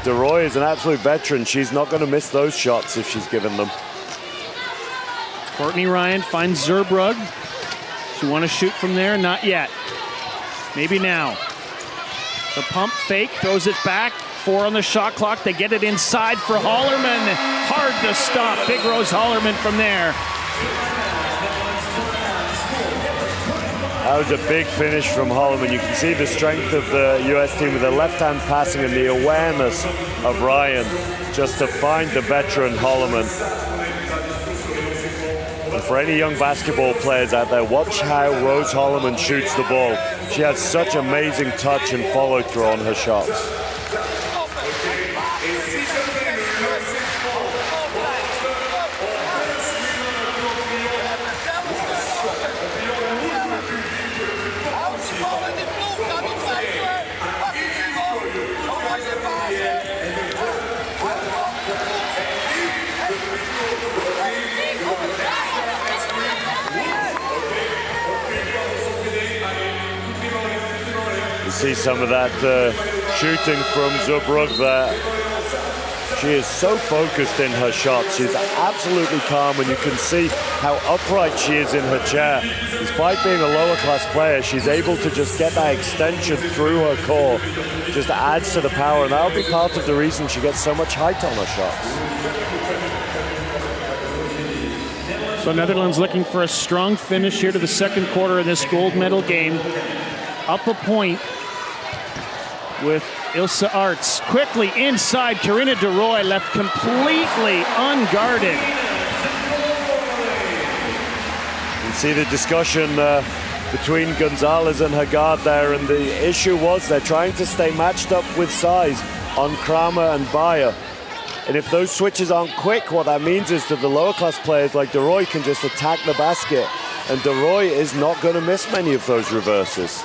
De Rooij is an absolute veteran. She's not going to miss those shots if she's given them. Courtney Ryan finds Zurbrugg. She want to shoot from there? Not yet. Maybe now. The pump fake, throws it back. 4 on the shot clock. They get it inside for Hollermann. Hard to stop. Big Rose Hollermann from there. That was a big finish from Hollermann. You can see the strength of the US team with the left-hand passing and the awareness of Ryan just to find the veteran Hollermann. And for any young basketball players out there, watch how Rose Hollermann shoots the ball. She has such amazing touch and follow-through on her shots. See some of that shooting from Zurbrugg there. She is so focused in her shots. She's absolutely calm, and you can see how upright she is in her chair. Despite being a lower class player, she's able to just get that extension through her core. Just adds to the power, and that'll be part of the reason she gets so much height on her shots. So Netherlands looking for a strong finish here to the second quarter in this gold medal game. Up a point with Ilse Arts. Quickly inside, Carina de Rooij left completely unguarded. You see the discussion between Gonzalez and her guard there, and the issue was they're trying to stay matched up with size on Kramer and Beijer. And if those switches aren't quick, what that means is that the lower class players like de Rooij can just attack the basket, and de Rooij is not going to miss many of those reverses.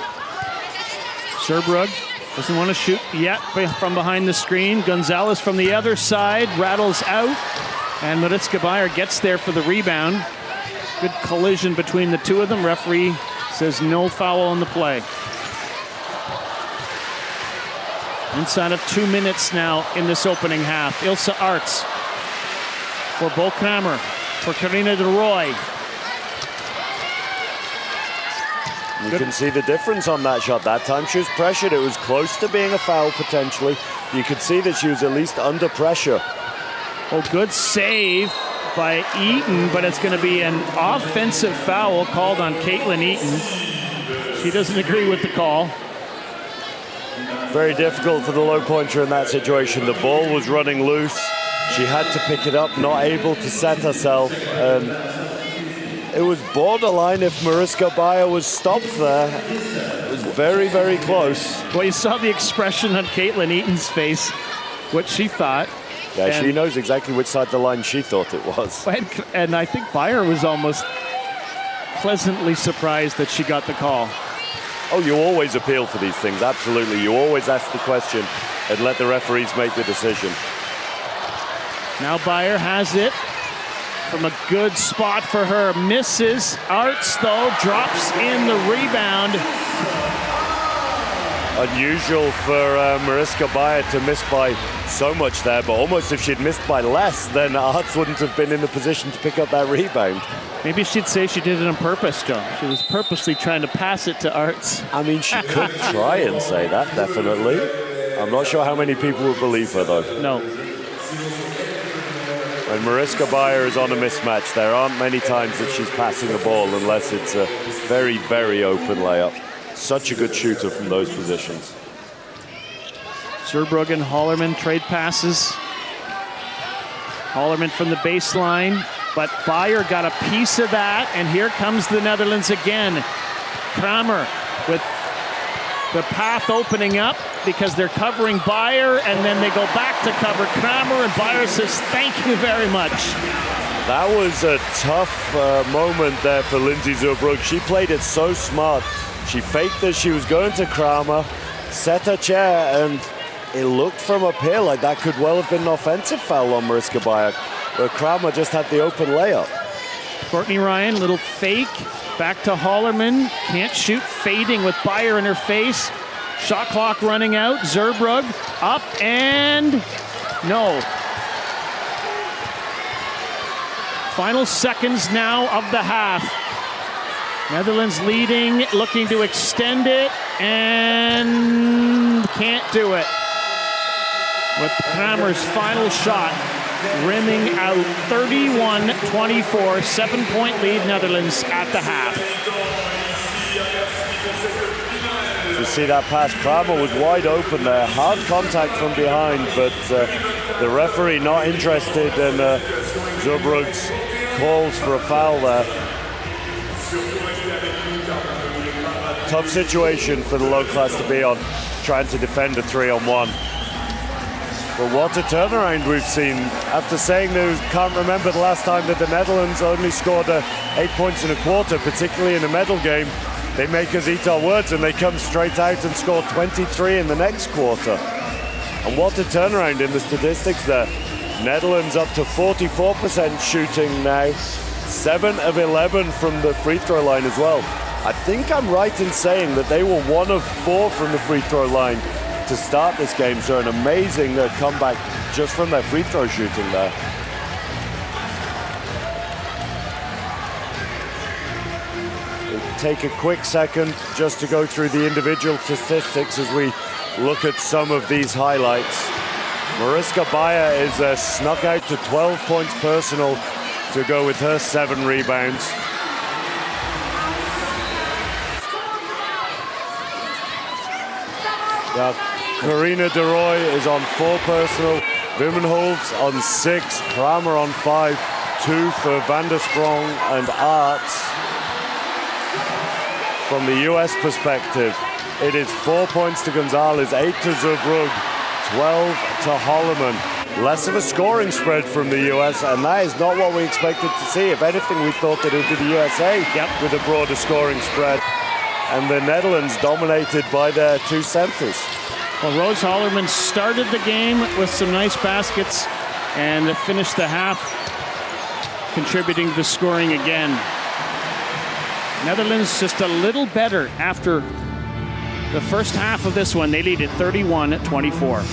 Zurbrugg doesn't want to shoot yet from behind the screen. Gonzalez from the other side rattles out, and Mariska Beijer gets there for the rebound. Good collision between the two of them. Referee says no foul on the play. Inside of 2 minutes now in this opening half. Ilse Arts for Bo Kramer, for Carina de Rooij. You can see the difference on that shot. That time she was pressured. It was close to being a foul potentially. You could see that she was at least under pressure. Oh, good save by Eaton, but it's going to be an offensive foul called on Kaitlyn Eaton. She doesn't agree with the call. Very difficult for the low pointer in that situation. The ball was running loose. She had to pick it up, not able to set herself. It was borderline if Mariska Beijer was stopped there. It was very, very close. Well, you saw the expression on Kaitlyn Eaton's face, what she thought. Yeah, she knows exactly which side of the line she thought it was. And I think Beijer was almost pleasantly surprised that she got the call. Oh, you always appeal for these things, absolutely. You always ask the question and let the referees make the decision. Now Beijer has it from a good spot for her. Misses. Arts, though, drops in the rebound. Unusual for Mariska Beijer to miss by so much there, but almost if she'd missed by less, then Arts wouldn't have been in the position to pick up that rebound. Maybe she'd say she did it on purpose, John. She was purposely trying to pass it to Arts. I mean, she could try and say that, definitely. I'm not sure how many people would believe her, though. No. When Mariska Beijer is on a mismatch, there aren't many times that she's passing the ball unless it's a very, very open layup. Such a good shooter from those positions. Zurbrugg and Hollermann trade passes. Hollermann from the baseline, but Beijer got a piece of that, and here comes the Netherlands again. Kramer with the path opening up because they're covering Beijer, and then they go back to cover Kramer, and Beijer says, thank you very much. That was a tough moment there for Lindsey Zurbrugg. She played it so smart. She faked that she was going to Kramer, set her chair, and it looked from up here like that could well have been an offensive foul on Mariska Beijer, where Kramer just had the open layup. Courtney Ryan, little fake, back to Hollermann, can't shoot, fading with Beijer in her face. Shot clock running out, Zurbrugg up and no. Final seconds now of the half. Netherlands leading, looking to extend it, and can't do it. With Kramer's final shot rimming out 31-24, 7-point lead Netherlands at the half. You see that pass, Kramer was wide open there, hard contact from behind, but the referee not interested in Zurbrug's calls for a foul there. Tough situation for the low class to be on, trying to defend a 3-on-1. But what a turnaround we've seen. After saying they can't remember the last time that the Netherlands only scored 8 points in a quarter, particularly in a medal game, they make us eat our words and they come straight out and score 23 in the next quarter. And what a turnaround in the statistics there. Netherlands up to 44% shooting now, 7 of 11 from the free throw line as well. I think I'm right in saying that they were 1 of 4 from the free throw line to start this game, so an amazing comeback just from their free throw shooting there. We'll take a quick second just to go through the individual statistics as we look at some of these highlights. Mariska Beijer is snuck out to 12 points personal to go with her 7 rebounds. Now, Carina de Rooij is on 4 personal, Wimmenhoeve on 6, Kramer on 5, 2 for Van der Sprong and Arts. From the US perspective, it is 4 points to Gonzalez, 8 to Zurbrugg, 12 to Hollermann. Less of a scoring spread from the US, and that is not what we expected to see. If anything, we thought that it would be the USA with a broader scoring spread. And the Netherlands dominated by their 2 centers. Well, Rose Hollermann started the game with some nice baskets and finished the half contributing to scoring again. Netherlands just a little better after the first half of this one. They lead at 31-24.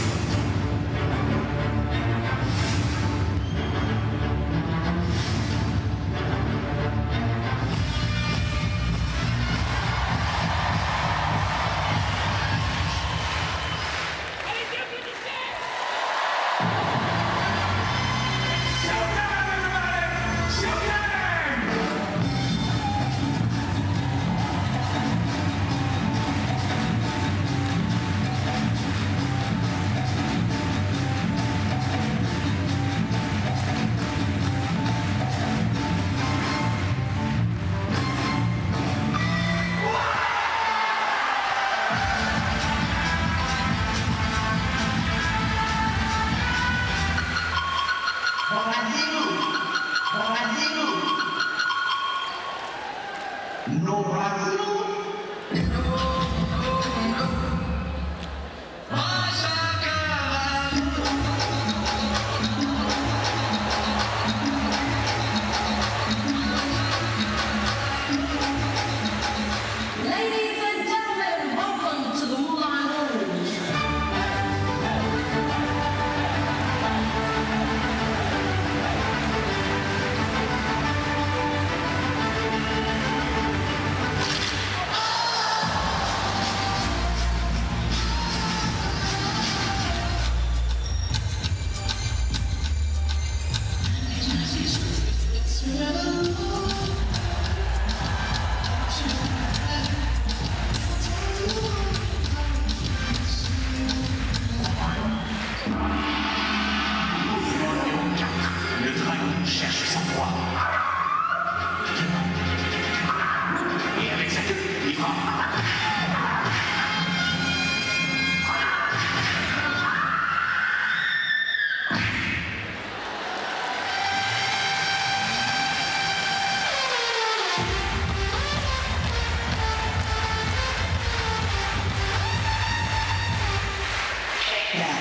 Yeah.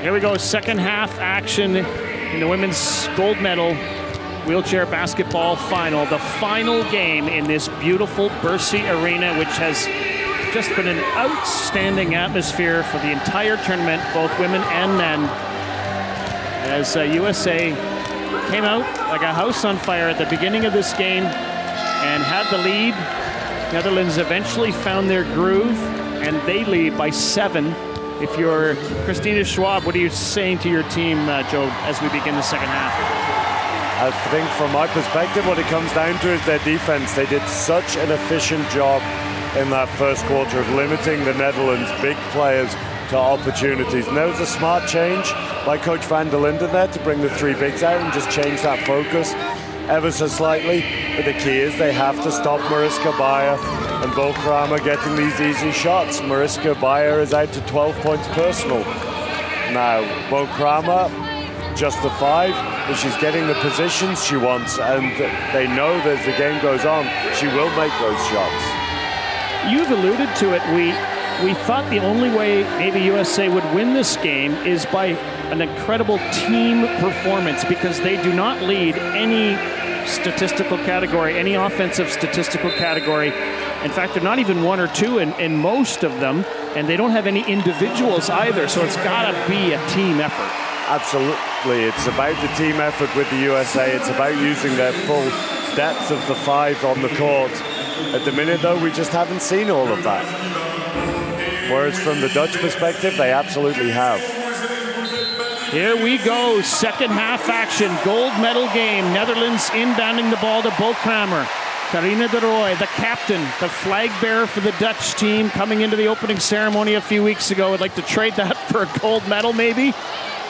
Here we go, second half action in the women's gold medal wheelchair basketball final. The final game in this beautiful Bercy Arena, which has just been an outstanding atmosphere for the entire tournament, both women and men. As USA came out like a house on fire at the beginning of this game and had the lead. Netherlands eventually found their groove, and they lead by 7. If you're Christina Schwab, what are you saying to your team, Joe, as we begin the second half? I think from my perspective, what it comes down to is their defense. They did such an efficient job in that first quarter of limiting the Netherlands' big players to opportunities. And there was a smart change by Coach Van der Linden there to bring the 3 bigs out and just change that focus ever so slightly. But the key is they have to stop Mariska Beijer and Bo Kramer getting these easy shots. Mariska Beijer is out to 12 points personal. Now, Bo Kramer, just the 5, but she's getting the positions she wants, and they know that as the game goes on, she will make those shots. You've alluded to it. We thought the only way maybe USA would win this game is by an incredible team performance, because they do not lead any statistical category, any offensive statistical category. In fact, they're not even 1 or 2 in most of them, and they don't have any individuals either, so it's got to be a team effort. Absolutely. It's about the team effort with the USA. It's about using their full depth of the 5 on the court. At the minute, though, we just haven't seen all of that. Whereas from the Dutch perspective, they absolutely have. Here we go, second half action, gold medal game. Netherlands inbounding the ball to Bo Kramer. Carina de Rooij, the captain, the flag bearer for the Dutch team, coming into the opening ceremony a few weeks ago. Would like to trade that for a gold medal maybe,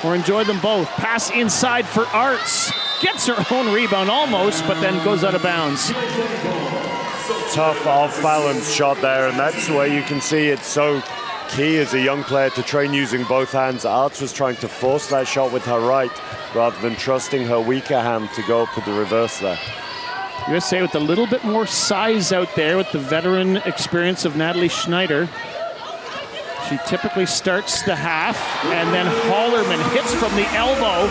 or enjoy them both. Pass inside for Arts. Gets her own rebound almost, but then goes out of bounds. Tough off-balance shot there, and that's where you can see it's so key as a young player to train using both hands. Arts was trying to force that shot with her right rather than trusting her weaker hand to go up with the reverse there. USA with a little bit more size out there with the veteran experience of Natalie Schneider. She typically starts the half, and then Hollermann hits from the elbow.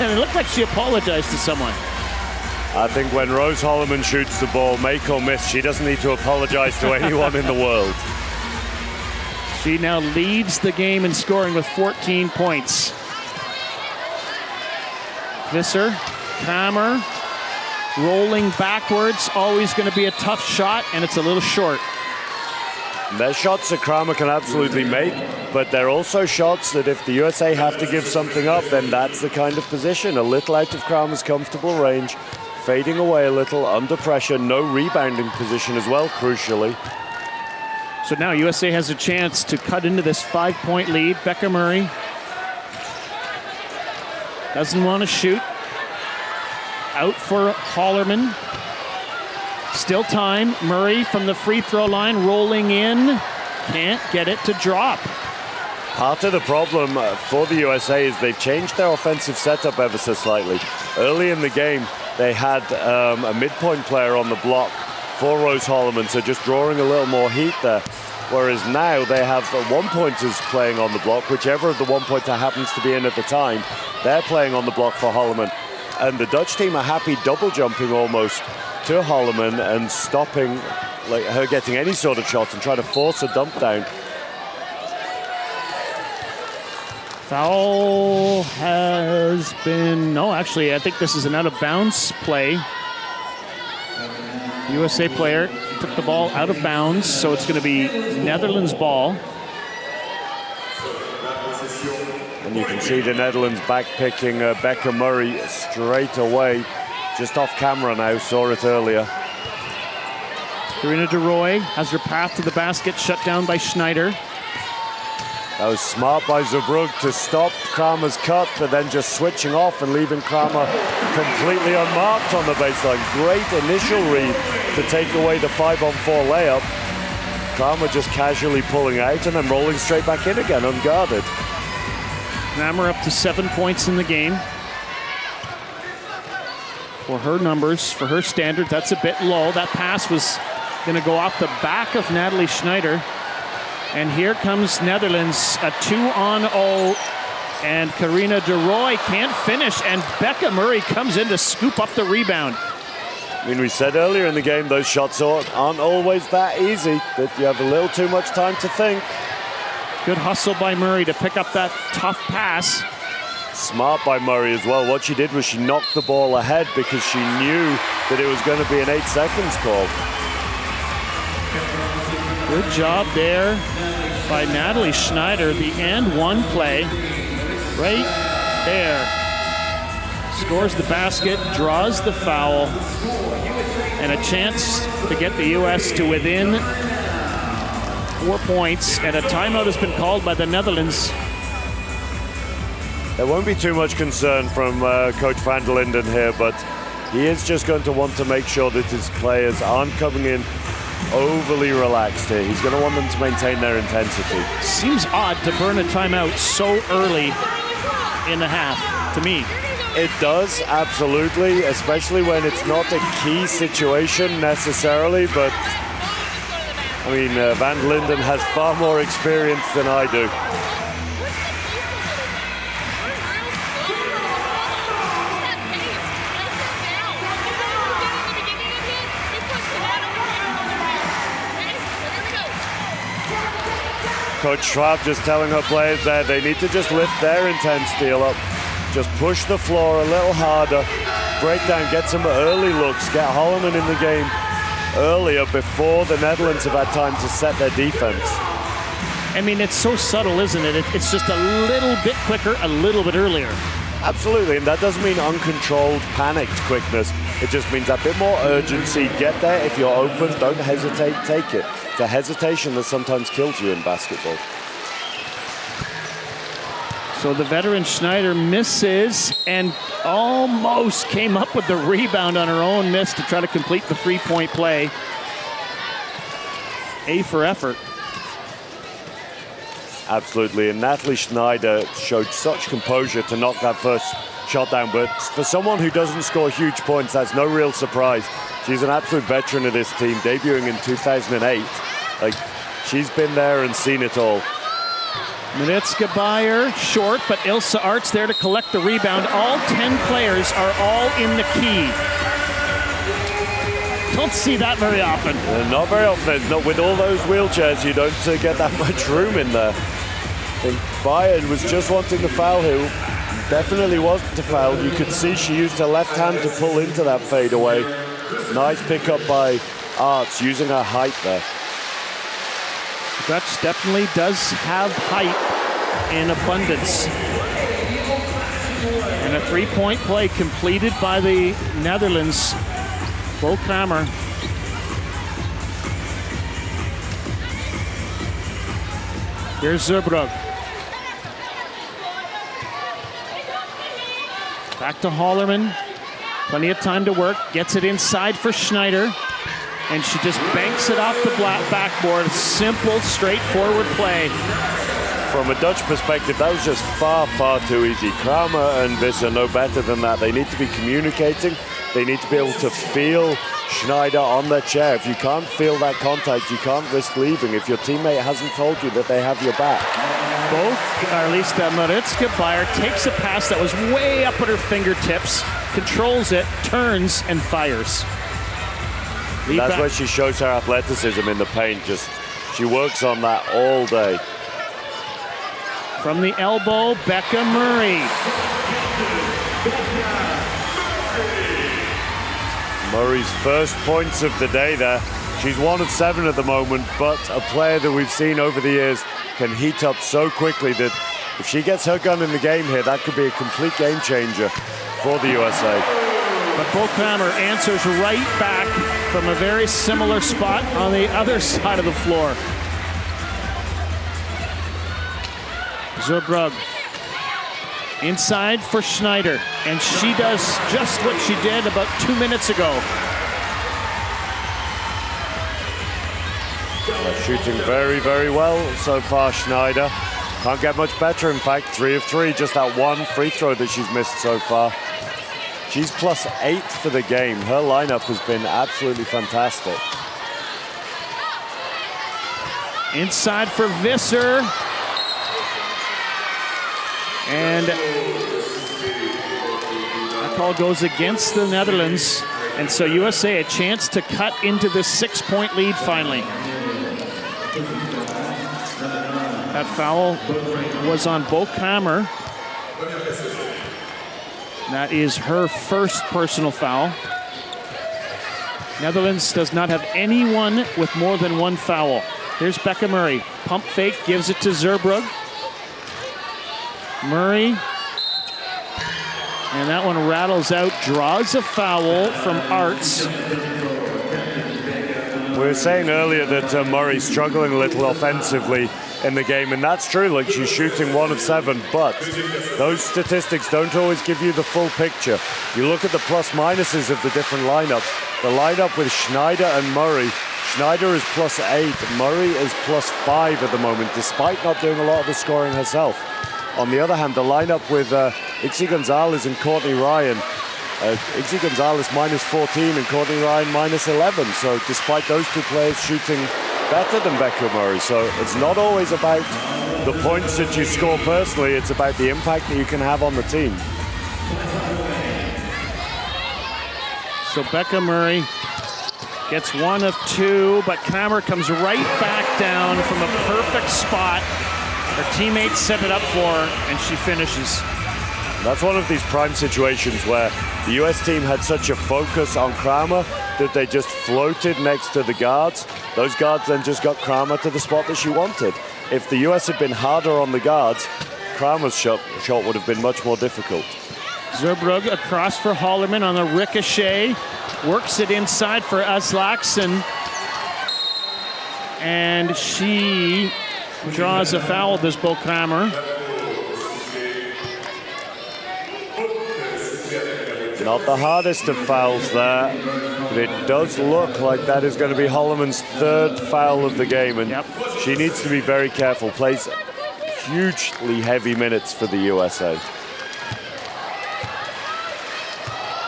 And it looked like she apologized to someone. I think when Rose Hollermann shoots the ball, make or miss, she doesn't need to apologize to anyone in the world. She now leads the game in scoring with 14 points. Visser, Kramer, rolling backwards, always going to be a tough shot, and it's a little short. They're shots that Kramer can absolutely make, but they're also shots that if the USA have to give something up, then that's the kind of position. A little out of Kramer's comfortable range, fading away a little, under pressure, no rebounding position as well, crucially. So now USA has a chance to cut into this 5-point lead. Becca Murray doesn't want to shoot. Out for Hollermann. Still time. Murray from the free throw line, rolling in. Can't get it to drop. Part of the problem for the USA is they've changed their offensive setup ever so slightly. Early in the game, they had a midpoint player on the block for Rose Hollermann, so just drawing a little more heat there. Whereas now they have the one-pointers playing on the block, whichever of the one-pointer happens to be in at the time, they're playing on the block for Hollermann. And the Dutch team are happy double jumping almost to Hollermann and stopping like her getting any sort of shot and trying to force a dump down. Foul has been, no, actually, I think this is an out-of-bounds play. USA player took the ball out of bounds, so it's going to be Netherlands ball. And you can see the Netherlands back-picking Becca Murray straight away. Just off camera now, saw it earlier. Carina de Rooij has her path to the basket shut down by Schneider. That was smart by Zurbrugg to stop Kramer's cut, but then just switching off and leaving Kramer completely unmarked on the baseline. Great initial read to take away the 5-on-4 layup. Kramer just casually pulling out and then rolling straight back in again, unguarded. Kramer up to 7 points in the game. For her numbers, for her standard, that's a bit low. That pass was going to go off the back of Natalie Schneider. And here comes Netherlands, a 2-on-0. And Carina de Rooij can't finish. And Becca Murray comes in to scoop up the rebound. I mean, we said earlier in the game, those shots aren't always that easy, that you have a little too much time to think. Good hustle by Murray to pick up that tough pass. Smart by Murray as well. What she did was she knocked the ball ahead because she knew that it was going to be an 8 seconds call. Good job there by Natalie Schneider. The and one play right there. Scores the basket, draws the foul, and a chance to get the U.S. to within 4 points. And a timeout has been called by the Netherlands. There won't be too much concern from Coach van der Linden here, but he is just going to want to make sure that his players aren't coming in overly relaxed here. He's going to want them to maintain their intensity. Seems odd to burn a timeout so early in the half, to me. It does, absolutely, especially when it's not a key situation necessarily, but I mean, Van der Linden has far more experience than I do. Coach Schwab just telling her players there they need to just lift their intensity up. Just push the floor a little harder, break down, get some early looks, get Hollermann in the game earlier before the Netherlands have had time to set their defense. I mean, it's so subtle, isn't it? It's just a little bit quicker, a little bit earlier. Absolutely, and that doesn't mean uncontrolled, panicked quickness. It just means a bit more urgency. Get there. If you're open, don't hesitate, take it. It's a hesitation that sometimes kills you in basketball. So the veteran Schneider misses and almost came up with the rebound on her own miss to try to complete the three-point play. A for effort. Absolutely, and Natalie Schneider showed such composure to knock that first shot down, but for someone who doesn't score huge points, that's no real surprise. She's an absolute veteran of this team, debuting in 2008. Like, she's been there and seen it all. Mariska Beijer short, but Ilse Arts there to collect the rebound. All 10 players are all in the key. Don't see that very often. Not very often. Not with all those wheelchairs, you don't get that much room in there. I think Beijer was just wanting the foul here. Definitely wasn't a foul. You could see she used her left hand to pull into that fadeaway. Nice pickup by Arts, using her height there. Dutch definitely does have height in abundance. And a three-point play completed by the Netherlands. Bo Kramer. Here's Zurbrugg. Back to Hollermann. Plenty of time to work. Gets it inside for Schneider. And she just banks it off the backboard. Simple, straightforward play. From a Dutch perspective, that was just far, far too easy. Kramer and Visser know better than that. They need to be communicating. They need to be able to feel Schneider on their chair. If you can't feel that contact, you can't risk leaving if your teammate hasn't told you that they have your back. Both, or at least Mariska Beijer takes a pass that was way up at her fingertips, controls it, turns, and fires. That's where she shows her athleticism in the paint. Just, she works on that all day. From the elbow, Becca Murray. Murray's first points of the day there. She's 1 of 7 at the moment, but a player that we've seen over the years can heat up so quickly that if she gets her gun in the game here, that could be a complete game changer for the USA. But Bo Kramer answers right back from a very similar spot on the other side of the floor. Zurbrugg inside for Schneider, and she does just what she did about 2 minutes ago. Shooting very, very well so far, Schneider. Can't get much better, in fact. 3 of 3, just that one free throw that she's missed so far. She's +8 for the game. Her lineup has been absolutely fantastic. Inside for Visser. And that call goes against the Netherlands. And so USA a chance to cut into this 6-point lead finally. That foul was on Kramer. That is her first personal foul. Netherlands does not have anyone with more than one foul. Here's Becca Murray. Pump fake, gives it to Zurbrugg. Murray. And that one rattles out, draws a foul from Arts. We were saying earlier that Murray's struggling a little offensively in the game, and that's true. Like, she's shooting 1 of 7, but those statistics don't always give you the full picture. You look at the plus minuses of the different lineups. The lineup with Schneider and Murray, Schneider is +8, Murray is +5 at the moment, despite not doing a lot of the scoring herself. On the other hand, the lineup with Ixhelt Gonzalez and Courtney Ryan, Ixhelt Gonzalez -14 and Courtney Ryan -11. So despite those two players shooting better than Becca Murray, so it's not always about the points that you score personally, it's about the impact that you can have on the team. So Becca Murray gets 1 of 2, but Kramer comes right back down from a perfect spot. Her teammates set it up for her, and she finishes. That's one of these prime situations where the US team had such a focus on Kramer that they just floated next to the guards. Those guards then just got Kramer to the spot that she wanted. If the US had been harder on the guards, Kramer's shot would have been much more difficult. Zurbrugg across for Hollermann on the ricochet. Works it inside for Aslakson. And she draws a foul, this Kramer. Not the hardest of fouls there, but it does look like that is going to be Hollermann's 3rd foul of the game, and she needs to be very careful. Plays hugely heavy minutes for the USA.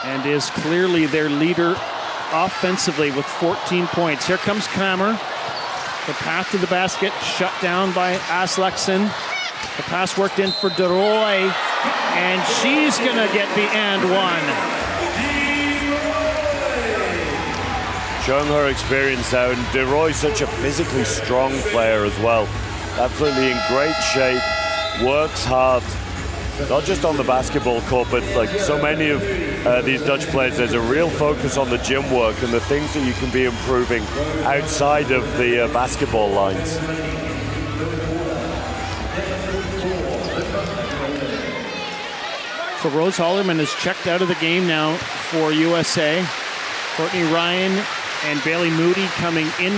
And is clearly their leader offensively with 14 points. Here comes Kramer. The path to the basket shut down by Aslakson. The pass worked in for de Rooij, and she's gonna get the and one. Showing her experience now, and de Rooij's such a physically strong player as well. Absolutely in great shape, works hard, not just on the basketball court, but like so many of these Dutch players, there's a real focus on the gym work and the things that you can be improving outside of the basketball lines. So Rose Hollermann is checked out of the game now for USA. Courtney Ryan and Bailey Moody coming in.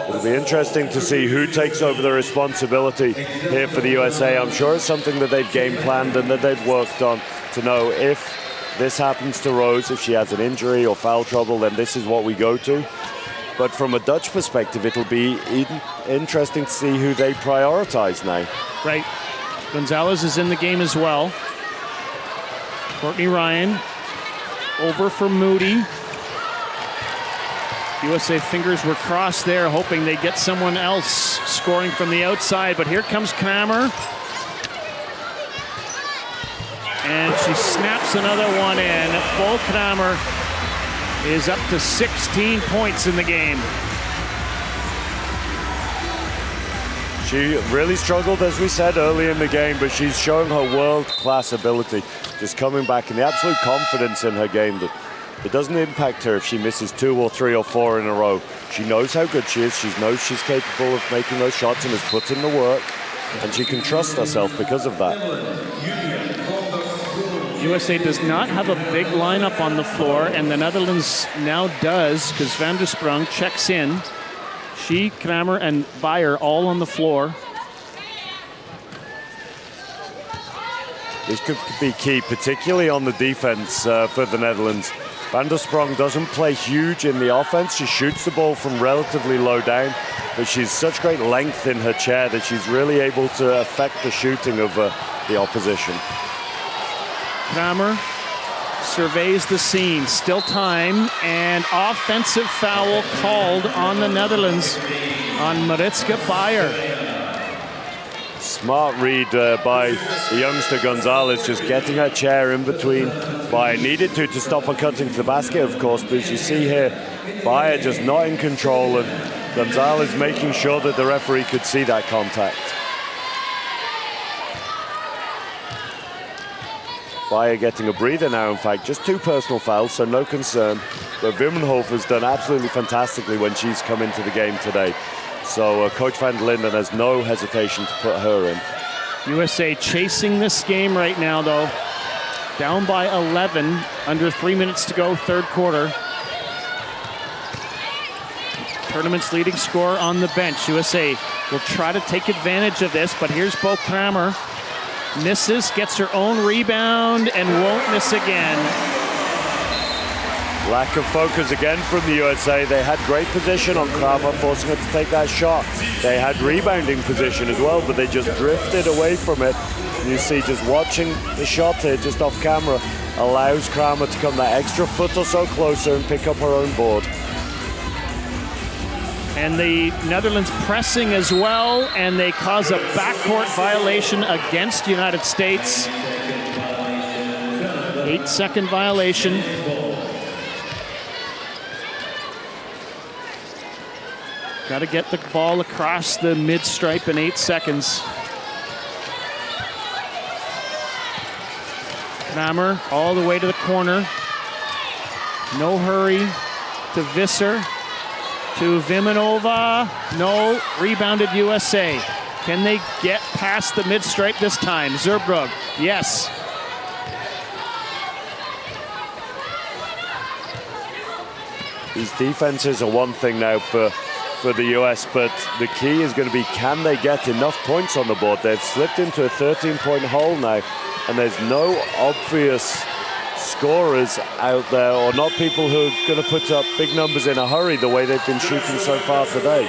It'll be interesting to see who takes over the responsibility here for the USA. I'm sure it's something that they've game planned and that they've worked on to know if this happens to Rose, if she has an injury or foul trouble, then this is what we go to. But from a Dutch perspective, it'll be interesting to see who they prioritize now. Right. Gonzalez is in the game as well. Courtney Ryan over for Moody. USA fingers were crossed there, hoping they get someone else scoring from the outside. But here comes Kramer. And she snaps another one in. Kramer is up to 16 points in the game. She really struggled, as we said, early in the game, but she's showing her world-class ability. Just coming back and the absolute confidence in her game that it doesn't impact her if she misses 2 or 3 or 4 in a row. She knows how good she is. She knows she's capable of making those shots and has put in the work, and she can trust herself because of that. USA does not have a big lineup on the floor, and the Netherlands now does, because Van der Sprong checks in. She, Kramer, and Beijer all on the floor. This could be key, particularly on the defense for the Netherlands. Van der Sprong doesn't play huge in the offense. She shoots the ball from relatively low down, but she's such great length in her chair that she's really able to affect the shooting of the opposition. Kramer surveys the scene. Still time, and offensive foul called on the Netherlands on Mariska Beijer. Smart read by the youngster Gonzalez, just getting her chair in between. Beijer needed to stop her cutting to the basket, of course, but as you see here, Beijer just not in control, and Gonzalez making sure that the referee could see that contact. Beijer getting a breather now, in fact. Just 2 personal fouls, so no concern. But Wimmenhoeve has done absolutely fantastically when she's come into the game today. So Coach Van der Linden has no hesitation to put her in. USA chasing this game right now, though. Down by 11, under 3 minutes to go, third quarter. Tournament's leading scorer on the bench. USA will try to take advantage of this, but here's Bo Kramer. Misses, gets her own rebound, and won't miss again. Lack of focus again from the USA. They had great position on Kramer, forcing her to take that shot. They had rebounding position as well, but they just drifted away from it. You see, just watching the shot here, just off camera, allows Kramer to come that extra foot or so closer and pick up her own board. And the Netherlands pressing as well, and they cause a backcourt violation against the United States. 8-second violation. Got to get the ball across the mid-stripe in 8 seconds. Kramer all the way to the corner. No hurry to Visser. To Wimmenhoeve. No. Rebounded USA. Can they get past the mid-stripe this time? Zurbrugg. Yes. These defenses are one thing now for the US, but the key is going to be, can they get enough points on the board? They've slipped into a 13-point hole now, and there's no obvious scorers out there, or not people who are going to put up big numbers in a hurry the way they've been shooting so far today.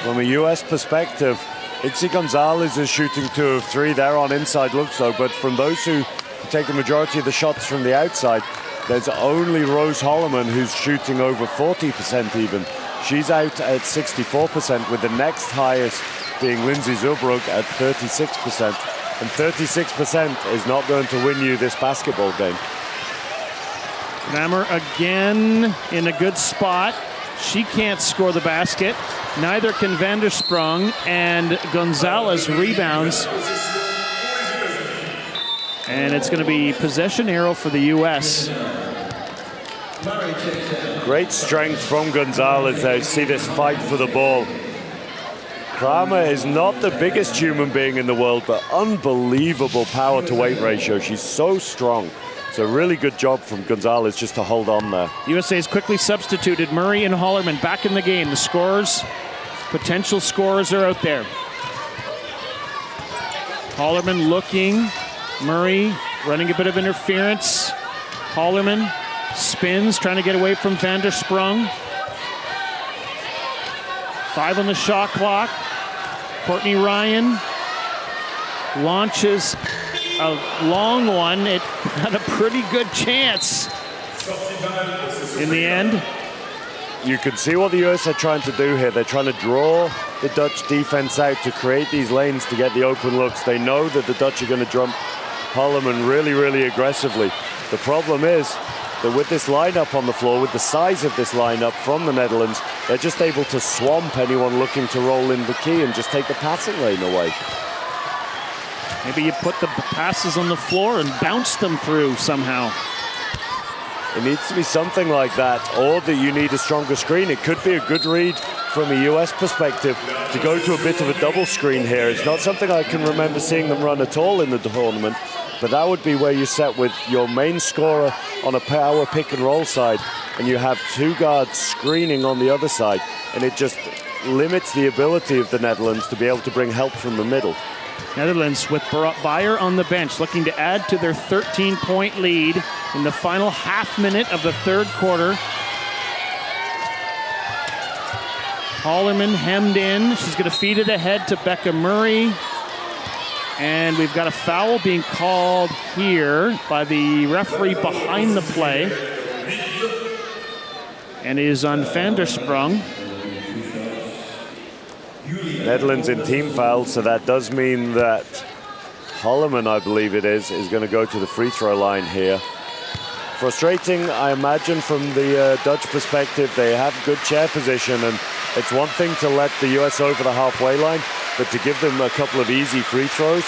From a US perspective, Ixhelt Gonzalez is shooting 2 of 3 there on inside looks though, but from those who take the majority of the shots from the outside, there's only Rose Hollermann who's shooting over 40% even. She's out at 64%, with the next highest being Lindsey Zurbrugg at 36%. And 36% is not going to win you this basketball game. Kramer again in a good spot. She can't score the basket. Neither can van der Sprong, and Gonzalez rebounds. And it's going to be possession arrow for the U.S. Great strength from Gonzalez there. See this fight for the ball. Kramer is not the biggest human being in the world, but unbelievable power to weight ratio. She's so strong. It's a really good job from Gonzalez just to hold on there. USA is quickly substituted. Murray and Hollermann back in the game. The scorers, potential scorers are out there. Hollermann looking. Murray running a bit of interference. Hollermann spins, trying to get away from van der Sprong. 5 on the shot clock. Courtney Ryan launches a long one. It had a pretty good chance in the end. You can see what the US are trying to do here. They're trying to draw the Dutch defense out to create these lanes to get the open looks. They know that the Dutch are going to jump Hollermann really, really aggressively. The problem is that with this lineup on the floor, with the size of this lineup from the Netherlands, they're just able to swamp anyone looking to roll in the key and just take the passing lane away. Maybe you put the passes on the floor and bounce them through somehow. It needs to be something like that, or that you need a stronger screen. It could be a good read from a US perspective to go to a bit of a double screen here. It's not something I can remember seeing them run at all in the tournament, but that would be where you set with your main scorer on a power pick and roll side, and you have 2 guards screening on the other side, and it just limits the ability of the Netherlands to be able to bring help from the middle. Netherlands with Beijer on the bench, looking to add to their 13-point lead in the final half minute of the third quarter. Hollermann hemmed in. She's going to feed it ahead to Becca Murray. And we've got a foul being called here by the referee behind the play. And it is on Van der Sprong. Netherlands in team foul, so that does mean that Hollermann, I believe it is going to go to the free throw line here. Frustrating, I imagine, from the Dutch perspective. They have good chair position, and it's one thing to let the US over the halfway line, but to give them a couple of easy free throws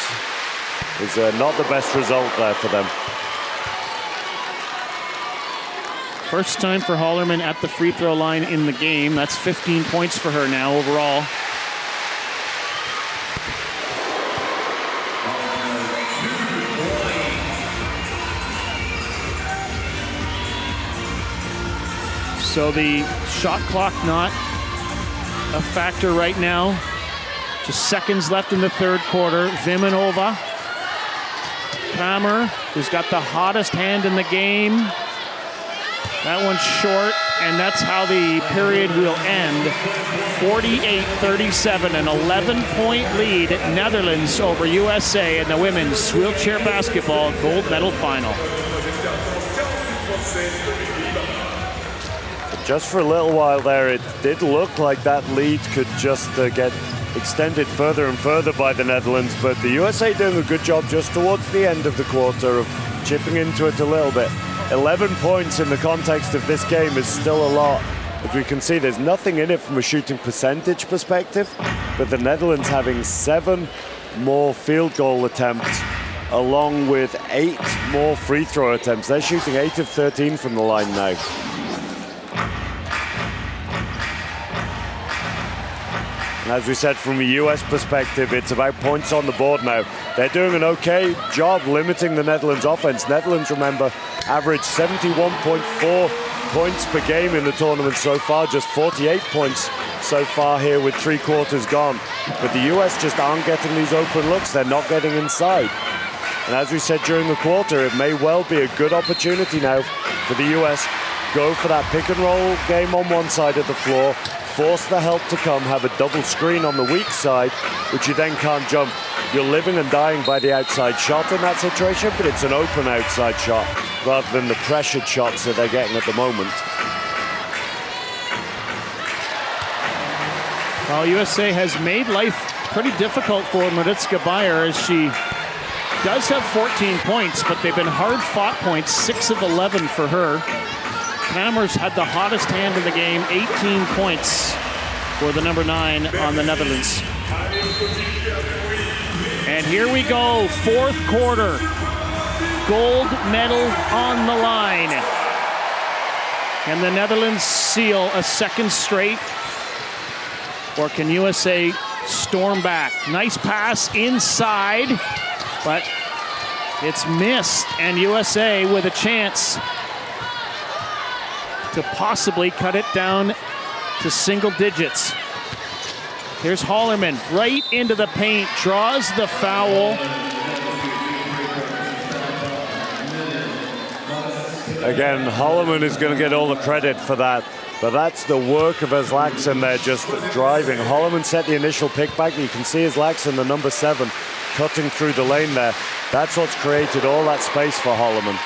is not the best result there for them. First time for Hollermann at the free throw line in the game. That's 15 points for her now overall. So the shot clock not a factor right now. Just seconds left in the third quarter. Wimmenhoeve. Kramer, who's got the hottest hand in the game. That one's short, and that's how the period will end. 48-37, an 11-point lead. Netherlands over USA in the women's wheelchair basketball gold medal final. Just for a little while there, it did look like that lead could just get extended further and further by the Netherlands, but the USA doing a good job just towards the end of the quarter of chipping into it a little bit. 11 points in the context of this game is still a lot. As we can see, there's nothing in it from a shooting percentage perspective, but the Netherlands having 7 more field goal attempts along with 8 more free throw attempts. They're shooting 8 of 13 from the line now. As we said, from a US perspective, it's about points on the board now. They're doing an okay job limiting the Netherlands offense. Netherlands, remember, averaged 71.4 points per game in the tournament so far, just 48 points so far here with 3 quarters gone. But the US just aren't getting these open looks. They're not getting inside. And as we said during the quarter, it may well be a good opportunity now for the US. Go for that pick and roll game on one side of the floor, force the help to come, have a double screen on the weak side, which you then can't jump. You're living and dying by the outside shot in that situation, but it's an open outside shot rather than the pressured shots that they're getting at the moment. Well, USA has made life pretty difficult for Mariska Beijer, as she does have 14 points, but they've been hard-fought points, 6 of 11 for her. Kramer's had the hottest hand in the game, 18 points for the number 9 on the Netherlands. And here we go, fourth quarter. Gold medal on the line. Can the Netherlands seal a second straight? Or can USA storm back? Nice pass inside, but it's missed. And USA with a chance to possibly cut it down to single digits. Here's Hollermann right into the paint, draws the foul. Again, Hollermann is going to get all the credit for that, but that's the work of Aslakson there, just driving. Hollermann set the initial pick back. You can see Aslakson, the number 7, cutting through the lane there. That's what's created all that space for Hollermann.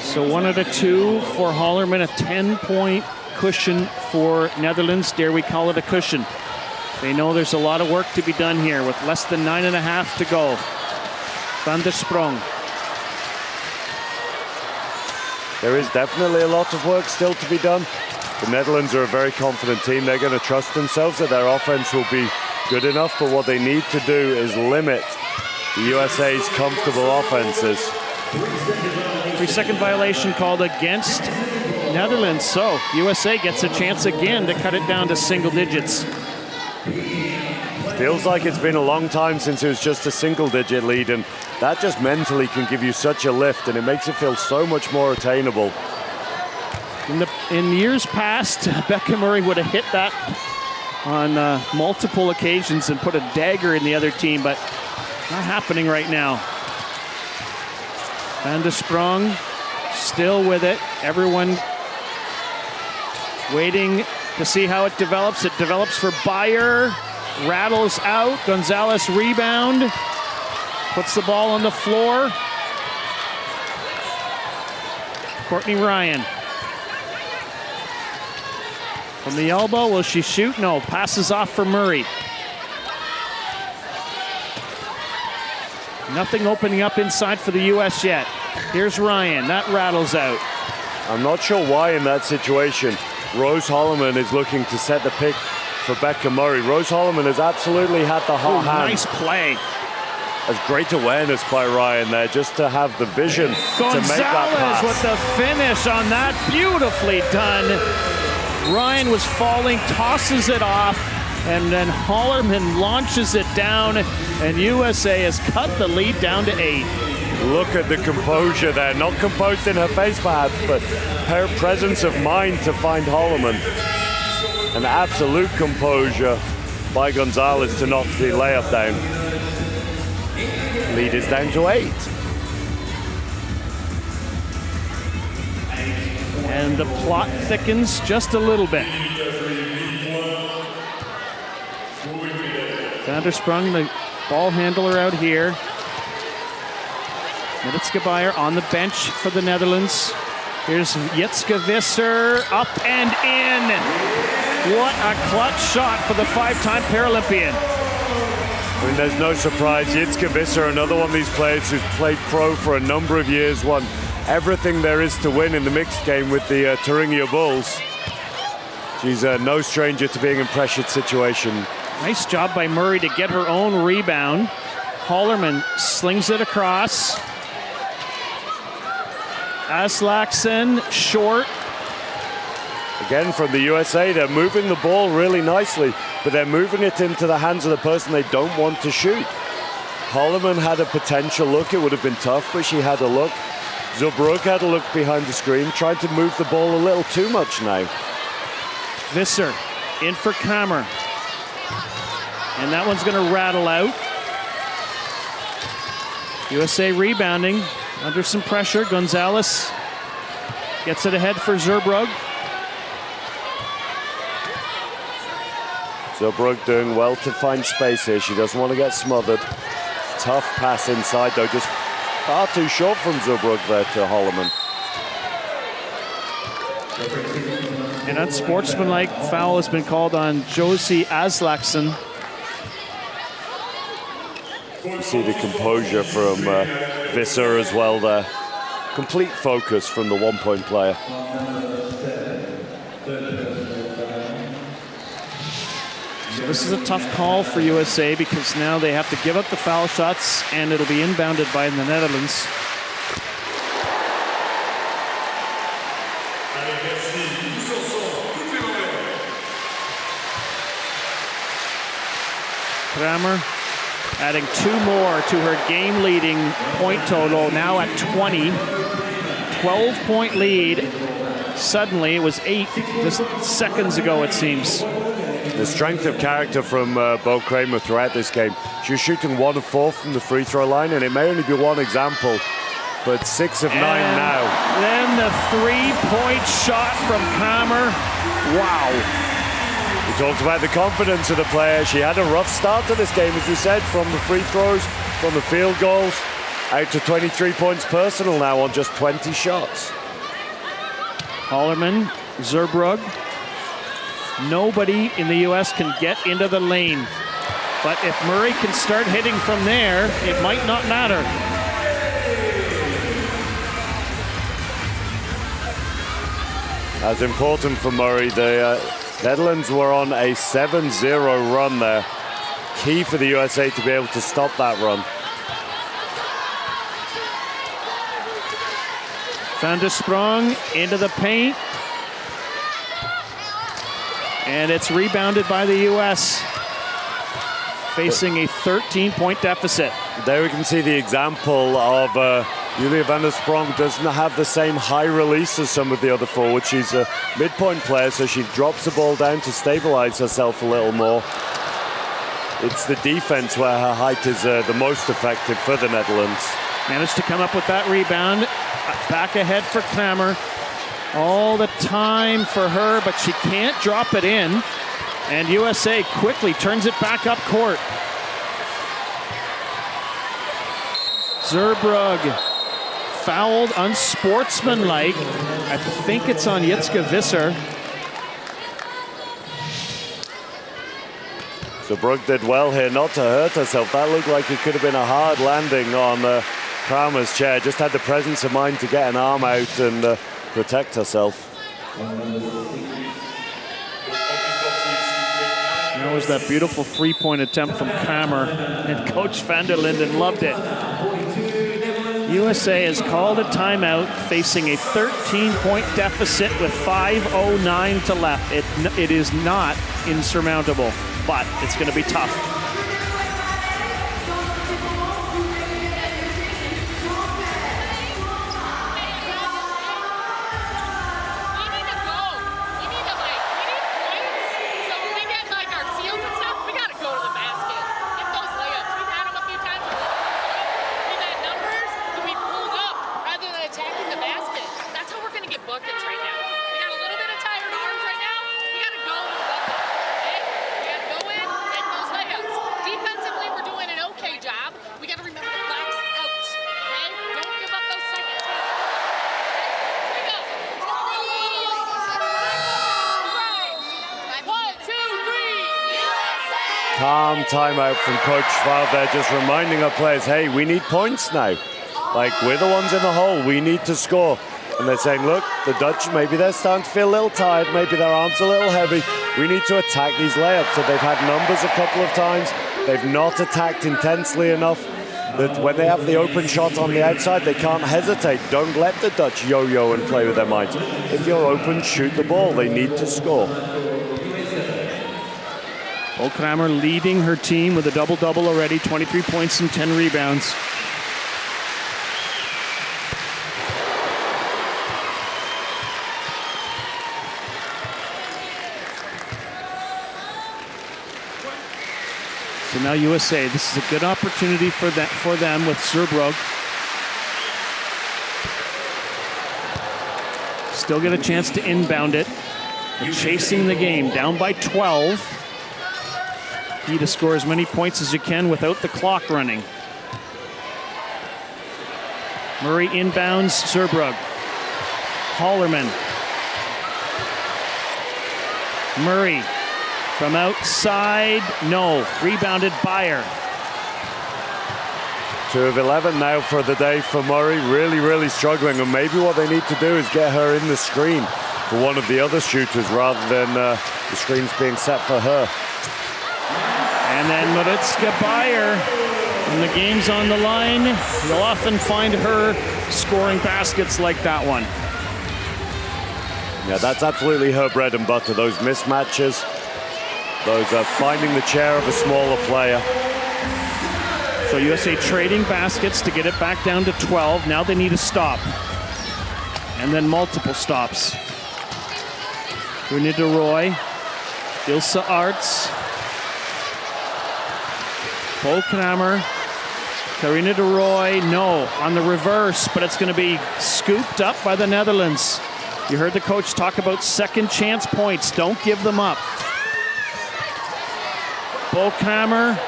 So 1 out of 2 for Hollermann, a 10-point cushion for Netherlands. Dare we call it a cushion? They know there's a lot of work to be done here with less than 9.5 to go. Van der Sprong. There is definitely a lot of work still to be done. The Netherlands are a very confident team. They're going to trust themselves that their offense will be good enough, but what they need to do is limit the USA's comfortable offenses. 3-second violation called against Netherlands, so USA gets a chance again to cut it down to single digits. Feels like it's been a long time since it was just a single-digit lead, and that just mentally can give you such a lift, and it makes it feel so much more attainable. In years past, Becca Murray would have hit that on multiple occasions and put a dagger in the other team, but Not happening right now. Van der Sprong still with it. Everyone waiting to see how it develops. It develops for Beijer. Rattles out. Gonzalez rebound. Puts the ball on the floor. Courtney Ryan. From the elbow, will she shoot? No, passes off for Murray. Nothing opening up inside for the U.S. yet. Here's Ryan, that rattles out. I'm not sure why in that situation Rose Hollermann is looking to set the pick for Becca Murray. Rose Hollermann has absolutely had the hot hand. Nice play. That's great awareness by Ryan there, just to have the vision to make that pass. Gonzalez with the finish on that, beautifully done. Ryan was falling, tosses it off, and then Hollermann launches it down, and USA has cut the lead down to 8. Look at the composure there. Not composed in her face perhaps, but her presence of mind to find Hollermann. An absolute composure by Gonzalez to knock the layup down. Lead is down to 8. And the plot thickens just a little bit. Van der Sprong, the ball handler out here. Mariska Beijer on the bench for the Netherlands. Here's Jitske Visser, up and in. What a clutch shot for the 5-time Paralympian. I mean, there's no surprise. Jitske Visser, another one of these players who's played pro for a number of years, won everything there is to win in the mixed game with the Thuringia Bulls. She's no stranger to being in pressured situation. Nice job by Murray to get her own rebound. Hollermann slings it across. Aslakson, short. Again, from the USA, they're moving the ball really nicely, but they're moving it into the hands of the person they don't want to shoot. Hollermann had a potential look. It would have been tough, but she had a look. Zurbrugg had a look behind the screen, trying to move the ball a little too much now. Visser in for Kramer. And that one's going to rattle out. USA rebounding under some pressure. Gonzalez gets it ahead for Zurbrugg. Zurbrugg doing well to find space here. She doesn't want to get smothered. Tough pass inside, though, just far too short from Zurbrugg there to Hollermann. An unsportsmanlike foul has been called on Josie Aslakson. You see the composure from Visser as well there. Complete focus from the one-point player. So this is a tough call for USA because now they have to give up the foul shots and it'll be inbounded by the Netherlands. Kramer adding 2 more to her game-leading point total, now at 20. 12-point lead. Suddenly, it was 8 just seconds ago, it seems. The strength of character from Bo Kramer throughout this game. She was shooting 1 of 4 from the free throw line, and it may only be one example, but 6 of 9 now. Then the 3-point shot from Carmer. Wow. We talked about the confidence of the player. She had a rough start to this game, as we said, from the free throws, from the field goals, out to 23 points personal now on just 20 shots. Hollermann, Zurbrugg. Nobody in the U.S. can get into the lane. But if Murray can start hitting from there, it might not matter. That's important for Murray. The Netherlands were on a 7-0 run there. Key for the USA to be able to stop that run. Van der Sprong into the paint. And it's rebounded by the U.S. facing a 13-point deficit. There we can see the example of Julia van der Sprong doesn't have the same high release as some of the other forwards. She's a midpoint player, so she drops the ball down to stabilize herself a little more. it's the defense where her height is the most effective for the Netherlands. Managed to come up with that rebound. Back ahead for Kramer. All the time for her, but she can't drop it in. And USA quickly turns it back up court. Zurbrugg fouled, unsportsmanlike. I think it's on Jitske Visser. So Brooke did well here not to hurt herself. That looked like it could have been a hard landing on Kramer's chair. Just had the presence of mind to get an arm out and protect herself. That was that beautiful three-point attempt from Kramer, and Coach van der Linden loved it. USA has called a timeout, facing a 13-point deficit with 5:09 to left. It is not insurmountable, but it's going to be tough. Calm timeout from Coach Schwab there, just reminding our players, hey, we need points now. Like, we're the ones in the hole, we need to score. And they're saying, look, the Dutch, maybe they're starting to feel a little tired, maybe their arms are a little heavy. We need to attack these layups. So they've had numbers a couple of times. They've not attacked intensely enough. That when they have the open shot on the outside, they can't hesitate. Don't let the Dutch yo-yo and play with their minds. If you're open, shoot the ball. They need to score. Kramer leading her team with a double-double already, 23 points and 10 rebounds. So now USA, this is a good opportunity for them with Zurbrugg. Still get a chance to inbound it. They're chasing the game, down by 12. Need to score as many points as you can without the clock running. Murray inbounds Zurbrugg. Hollermann. Murray from outside, no. Rebounded Beijer. 2 of 11 now for the day for Murray. Really struggling, and maybe what they need to do is get her in the screen for one of the other shooters rather than the screens being set for her. And then Mariska Beijer, when the game's on the line, you'll often find her scoring baskets like that one. Yeah, that's absolutely her bread and butter, those mismatches, those finding the chair of a smaller player. So USA trading baskets to get it back down to 12. Now they need a stop. And then multiple stops. Carina de Rooij, Ilse Arts, Kramer, Carina de Rooij, no, on the reverse, but it's going to be scooped up by the Netherlands. You heard the coach talk about second chance points. Don't give them up. Kramer,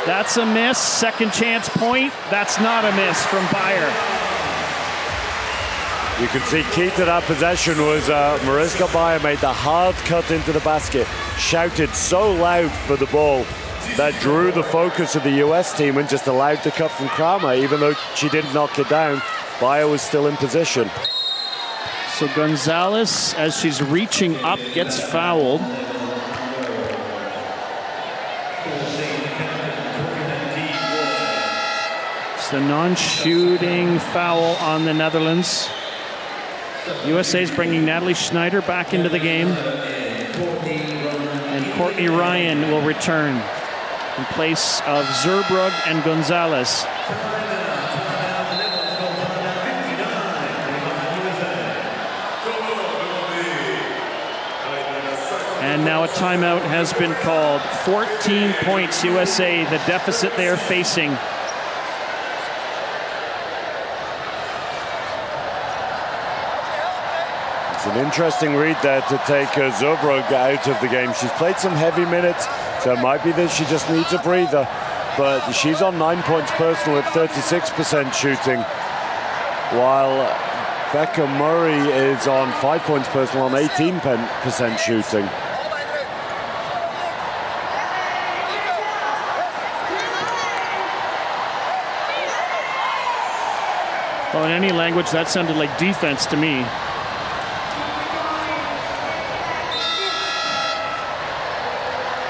that's a miss. Second chance point, that's not a miss from Beijer. You can see key to that possession was Mariska Beijer made the hard cut into the basket, shouted so loud for the ball that drew the focus of the US team and just allowed the cut from Kramer. Even though she didn't knock it down, Beijer was still in position. So Gonzalez, as she's reaching up, gets fouled. It's the non-shooting foul on the Netherlands. USA's bringing Natalie Schneider back into the game. And Courtney Ryan will return in place of Zurbrugg and Gonzalez. And and now a timeout has been called. 14 points, USA, the deficit they are facing. It's an interesting read there to take Zurbrugg out of the game. She's played some heavy minutes, so it might be that she just needs a breather. But she's on 9 points personal at 36% shooting, while Becca Murray is on 5 points personal on 18% shooting. Well, in any language, that sounded like defense to me.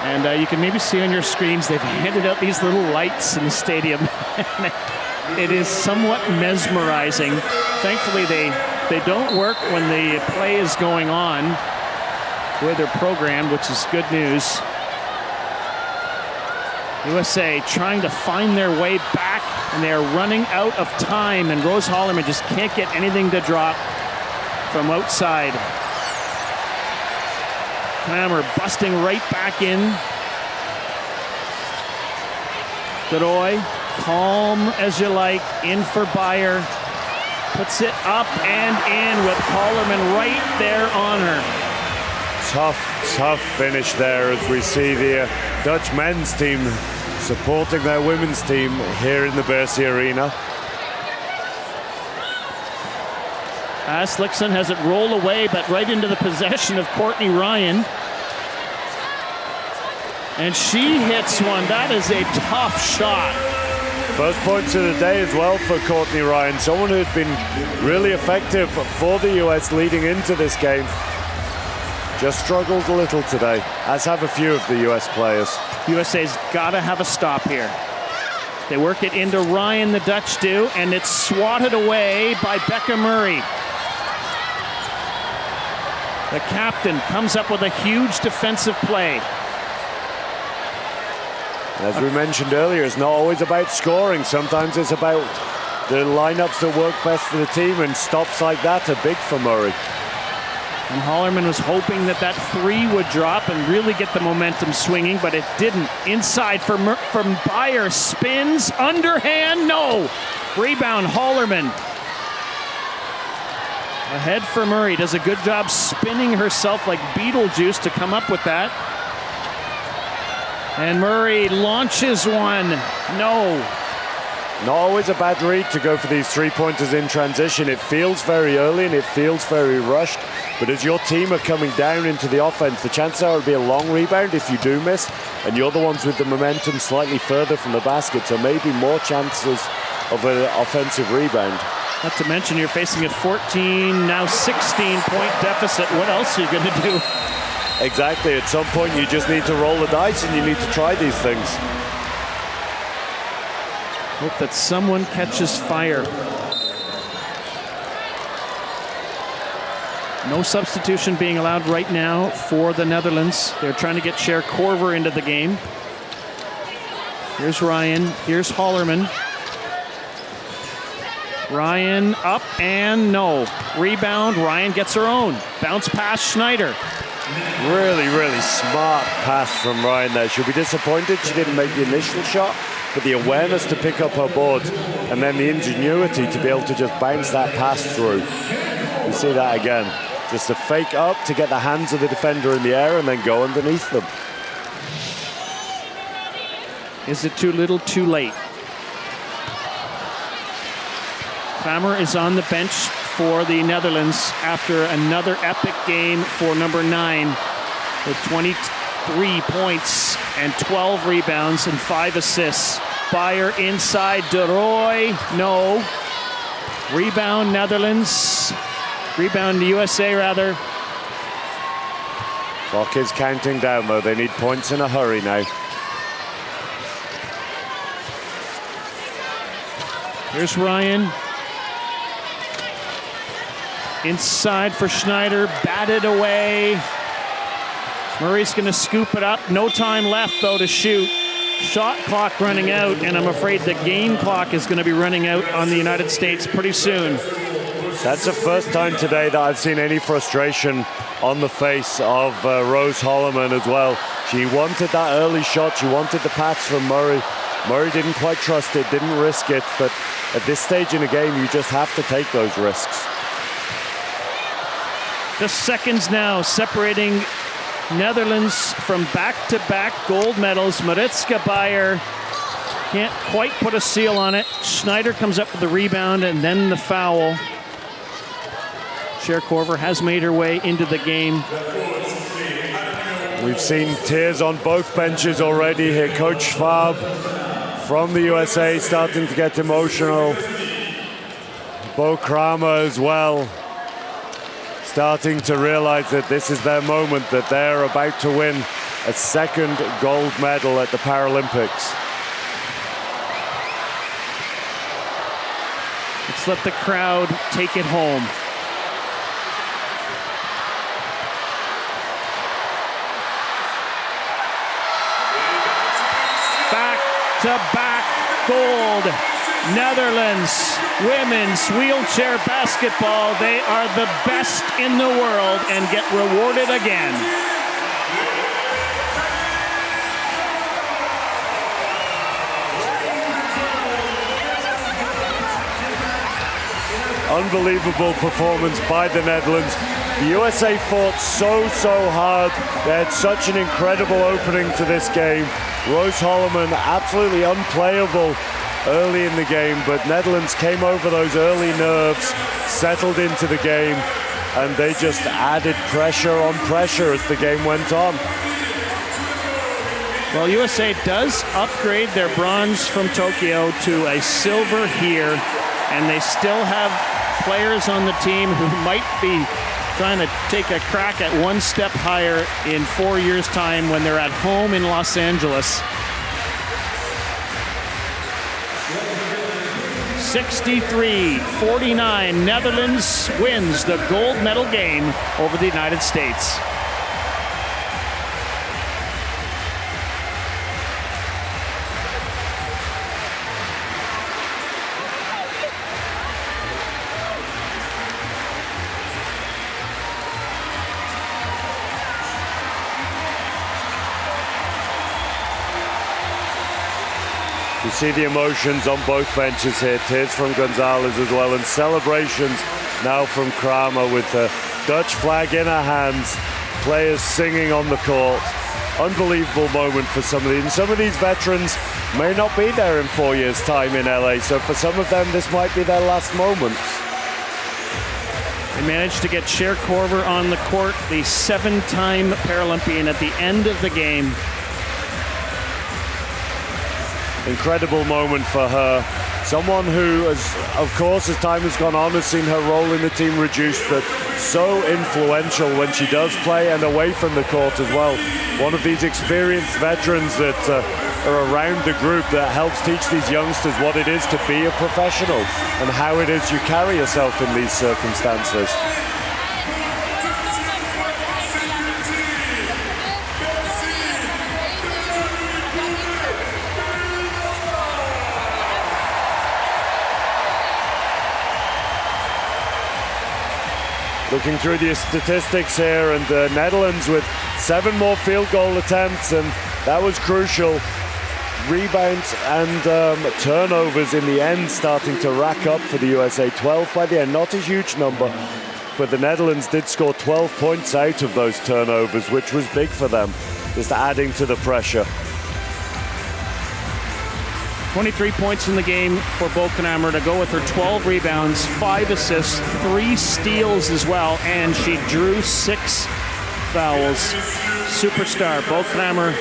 And you can maybe see on your screens, they've handed out these little lights in the stadium. It is somewhat mesmerizing. Thankfully, they don't work when the play is going on, where they're programmed, which is good news. USA trying to find their way back, and they're running out of time, and Rose Hollermann just can't get anything to drop from outside. Kramer busting right back in. De Rooij, calm as you like, in for Beijer. Puts it up and in with Hollermann right there on her. Tough finish there as we see the Dutch men's team supporting their women's team here in the Bercy Arena. Aslakson has it roll away, but right into the possession of Courtney Ryan. And she hits one. That is a tough shot. First points of the day as well for Courtney Ryan, someone who's been really effective for the US leading into this game. Just struggled a little today, as have a few of the US players. USA's got to have a stop here. They work it into Ryan, the Dutch do, and it's swatted away by Becca Murray. The captain comes up with a huge defensive play. As we mentioned earlier, it's not always about scoring. Sometimes it's about the lineups that work best for the team, and stops like that are big for Murray. And Hollermann was hoping that that three would drop and really get the momentum swinging, but it didn't. Inside from Beijer, spins, underhand, no. Rebound, Hollermann. Ahead for Murray, does a good job spinning herself like Beetlejuice to come up with that. And Murray launches one, no. Not always a bad read to go for these three-pointers in transition. It feels very early and it feels very rushed, but as your team are coming down into the offense, the chance there will be a long rebound if you do miss, and you're the ones with the momentum slightly further from the basket, so maybe more chances of an offensive rebound. Not to mention you're facing a 14, now 16-point deficit. What else are you going to do? Exactly. At some point, you just need to roll the dice and you need to try these things. Hope that someone catches fire. No substitution being allowed right now for the Netherlands. They're trying to get Cher Korver into the game. Here's Ryan. Here's Hollermann. Ryan up and no. Rebound. Ryan gets her own. Bounce pass Schneider. Really, really smart pass from Ryan there. She'll be disappointed she didn't make the initial shot, but the awareness to pick up her board and then the ingenuity to be able to just bounce that pass through. You see that again. Just a fake up to get the hands of the defender in the air and then go underneath them. Is it too little, too late? Kramer is on the bench for the Netherlands after another epic game for number 9 with 23 points and 12 rebounds and 5 assists. Beijer inside, De Rooij, no. Rebound Netherlands, rebound the USA rather. Clock is counting down though, they need points in a hurry now. Here's Ryan. Inside for Schneider, batted away. Murray's going to scoop it up. No time left, though, to shoot. Shot clock running out, and I'm afraid the game clock is going to be running out on the United States pretty soon. That's the first time today that I've seen any frustration on the face of Rose Hollermann as well. She wanted that early shot. She wanted the pass from Murray. Murray didn't quite trust it, didn't risk it. But at this stage in the game, you just have to take those risks. Just seconds now separating Netherlands from back-to-back gold medals. Mariska Beijer can't quite put a seal on it. Schneider comes up with the rebound and then the foul. Cher Korver has made her way into the game. We've seen tears on both benches already here. Coach Schwab from the USA starting to get emotional. Bo Kramer as well, starting to realize that this is their moment, that they're about to win a second gold medal at the Paralympics. Let's let the crowd take it home. Back-to-back gold. Netherlands women's wheelchair basketball. They are the best in the world and get rewarded again. Unbelievable performance by the Netherlands. The USA fought so hard. They had such an incredible opening to this game. Rose Hollermann absolutely unplayable early in the game, but Netherlands came over those early nerves, settled into the game, and they just added pressure on pressure as the game went on. Well, USA does upgrade their bronze from Tokyo to a silver here, and they still have players on the team who might be trying to take a crack at one step higher in 4 years' time when they're at home in Los Angeles. 63-49, Netherlands wins the gold medal game over the United States. You see the emotions on both benches here. Tears from Gonzalez as well, and celebrations now from Kramer with the Dutch flag in her hands. Players singing on the court. Unbelievable moment for some of these. And some of these veterans may not be there in 4 years' time in LA, so for some of them, this might be their last moments. They managed to get Cher Korver on the court, the 7-time Paralympian, at the end of the game. Incredible moment for her. Someone who, has, of course, as time has gone on, has seen her role in the team reduced, but so influential when she does play and away from the court as well. One of these experienced veterans that are around the group that helps teach these youngsters what it is to be a professional and how it is you carry yourself in these circumstances. Looking through the statistics here, and the Netherlands with 7 more field goal attempts, and that was crucial. Rebounds and turnovers in the end starting to rack up for the USA. 12 by the end, not a huge number, but the Netherlands did score 12 points out of those turnovers, which was big for them, just adding to the pressure. 23 points in the game for Bo Kramer to go with her 12 rebounds, 5 assists, 3 steals as well, and she drew 6 fouls. Superstar Bo Kramer.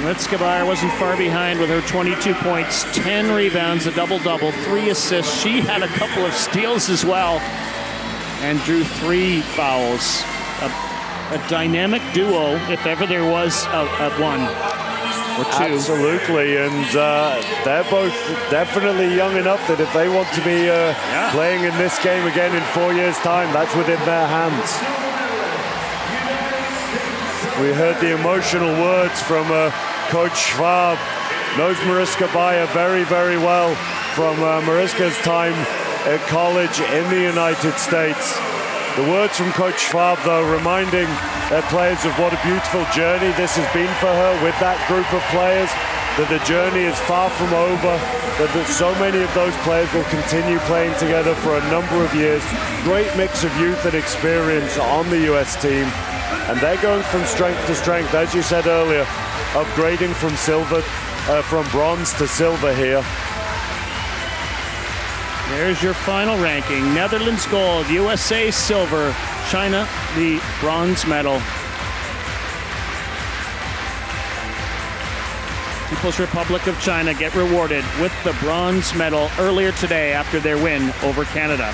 Mariska Beijer wasn't far behind with her 22 points, 10 rebounds, a double-double, 3 assists. She had a couple of steals as well and drew 3 fouls. A dynamic duo, if ever there was one. Or 2. Absolutely, and they're both definitely young enough that if they want to be playing in this game again in 4 years' time, that's within their hands. We heard the emotional words from Coach Schwab. Knows Mariska Beijer very, very well from Mariska's time college in the United States. The words from Coach Schwab, though, reminding their players of what a beautiful journey this has been for her with that group of players, that the journey is far from over, that so many of those players will continue playing together for a number of years. Great mix of youth and experience on the US team, and they're going from strength to strength, as you said earlier, upgrading from bronze to silver here. There's your final ranking. Netherlands gold, USA silver, China the bronze medal. People's Republic of China get rewarded with the bronze medal earlier today after their win over Canada.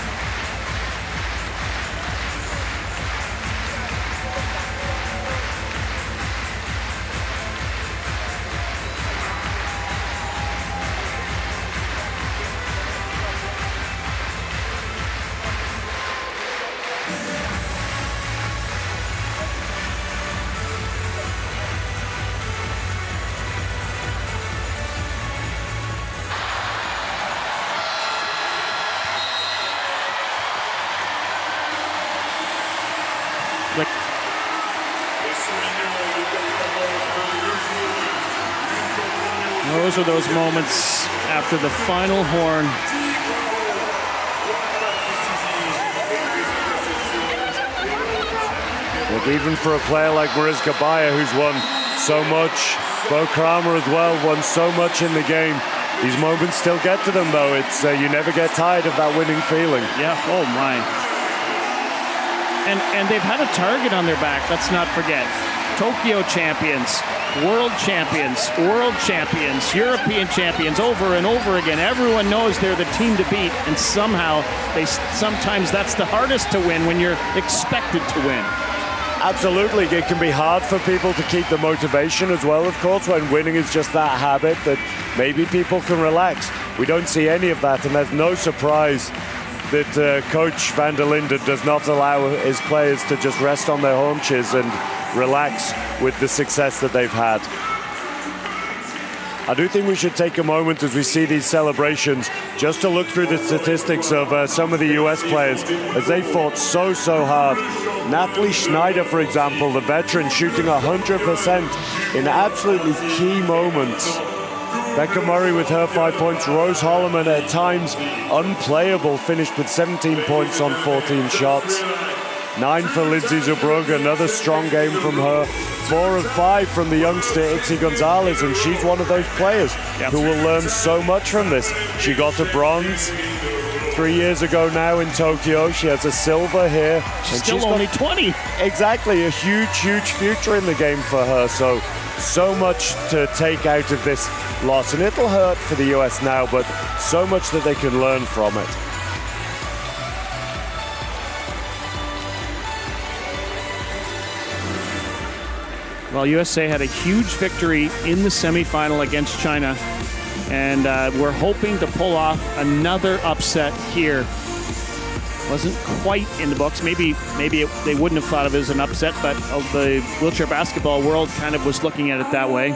Those are those moments after the final horn. Look, even for a player like Mariska Beijer, who's won so much, Bo Kramer as well, won so much in the game. These moments still get to them, though. It's you never get tired of that winning feeling. Yeah, oh my. And they've had a target on their back, let's not forget. Tokyo champions, world champions, European champions, over and over again. Everyone knows they're the team to beat, and sometimes that's the hardest to win when you're expected to win. Absolutely, it can be hard for people to keep the motivation as well, of course, when winning is just that habit that maybe people can relax. We don't see any of that, and there's no surprise that Coach van der Linden does not allow his players to just rest on their haunches and relax with the success that they've had. I do think we should take a moment as we see these celebrations just to look through the statistics of some of the US players as they fought so hard. Natalie Schneider, for example, the veteran, shooting 100% in absolutely key moments. Becca Murray with her 5 points. Rose Hollermann, at times unplayable, finished with 17 points on 14 shots. 9 for Lindsey Zurbrugg, another strong game from her. 4 of 5 from the youngster Ixhelt Gonzalez, and she's one of those players who will learn so much from this. She got a bronze 3 years ago now in Tokyo. She has a silver here. She's still only 20. Exactly, a huge future in the game for her. So much to take out of this loss, and it'll hurt for the US now, but so much that they can learn from it. Well, USA had a huge victory in the semifinal against China, and we're hoping to pull off another upset here. Wasn't quite in the books. Maybe they wouldn't have thought of it as an upset, but the wheelchair basketball world kind of was looking at it that way.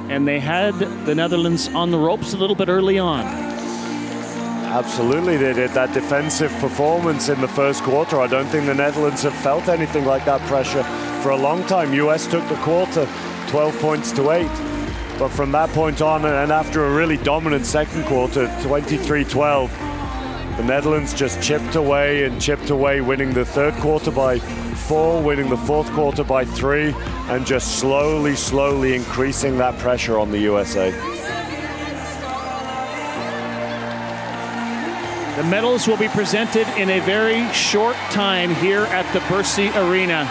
And they had the Netherlands on the ropes a little bit early on. Absolutely, they did. That defensive performance in the first quarter, I don't think the Netherlands have felt anything like that pressure for a long time. US took the quarter 12 points to 8. But from that point on, and after a really dominant second quarter, 23-12, the Netherlands just chipped away, winning the third quarter by 4, winning the fourth quarter by 3, and just slowly increasing that pressure on the USA. The medals will be presented in a very short time here at the Bercy Arena.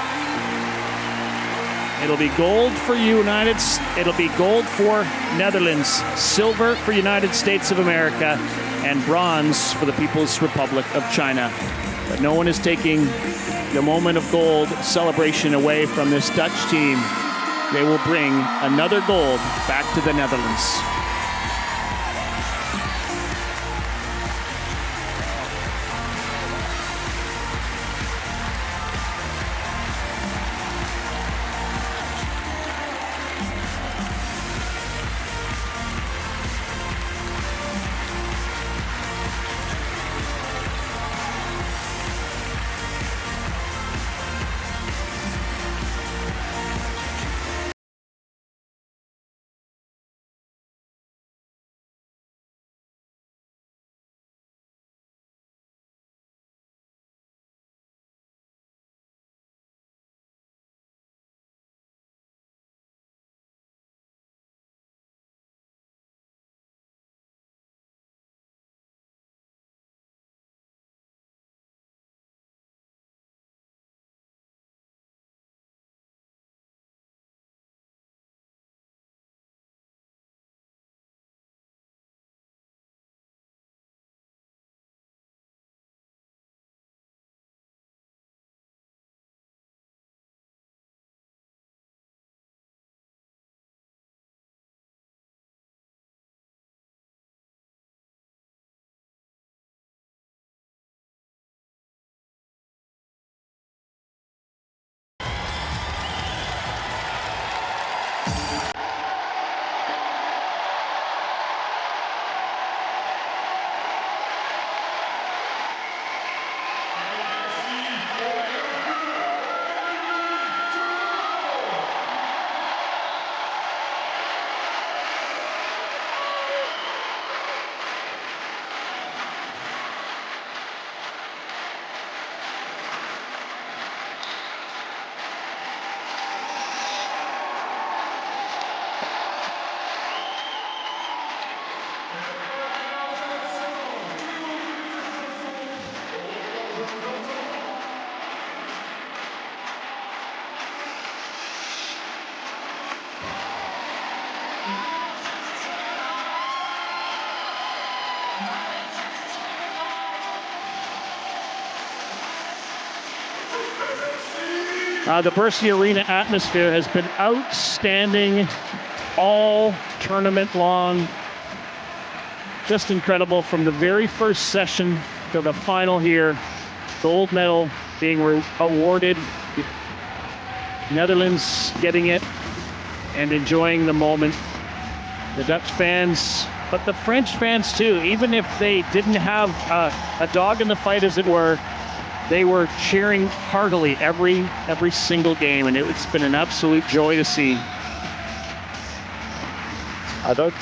It'll be gold for it'll be gold for Netherlands, silver for United States of America, and bronze for the People's Republic of China. But no one is taking the moment of gold celebration away from this Dutch team. They will bring another gold back to the Netherlands. The Bercy Arena atmosphere has been outstanding all tournament long. Just incredible from the very first session to the final here. Gold medal being awarded. Netherlands getting it and enjoying the moment. The Dutch fans, but the French fans too, even if they didn't have a dog in the fight, as it were, they were cheering heartily every single game, and it's been an absolute joy to see. I don't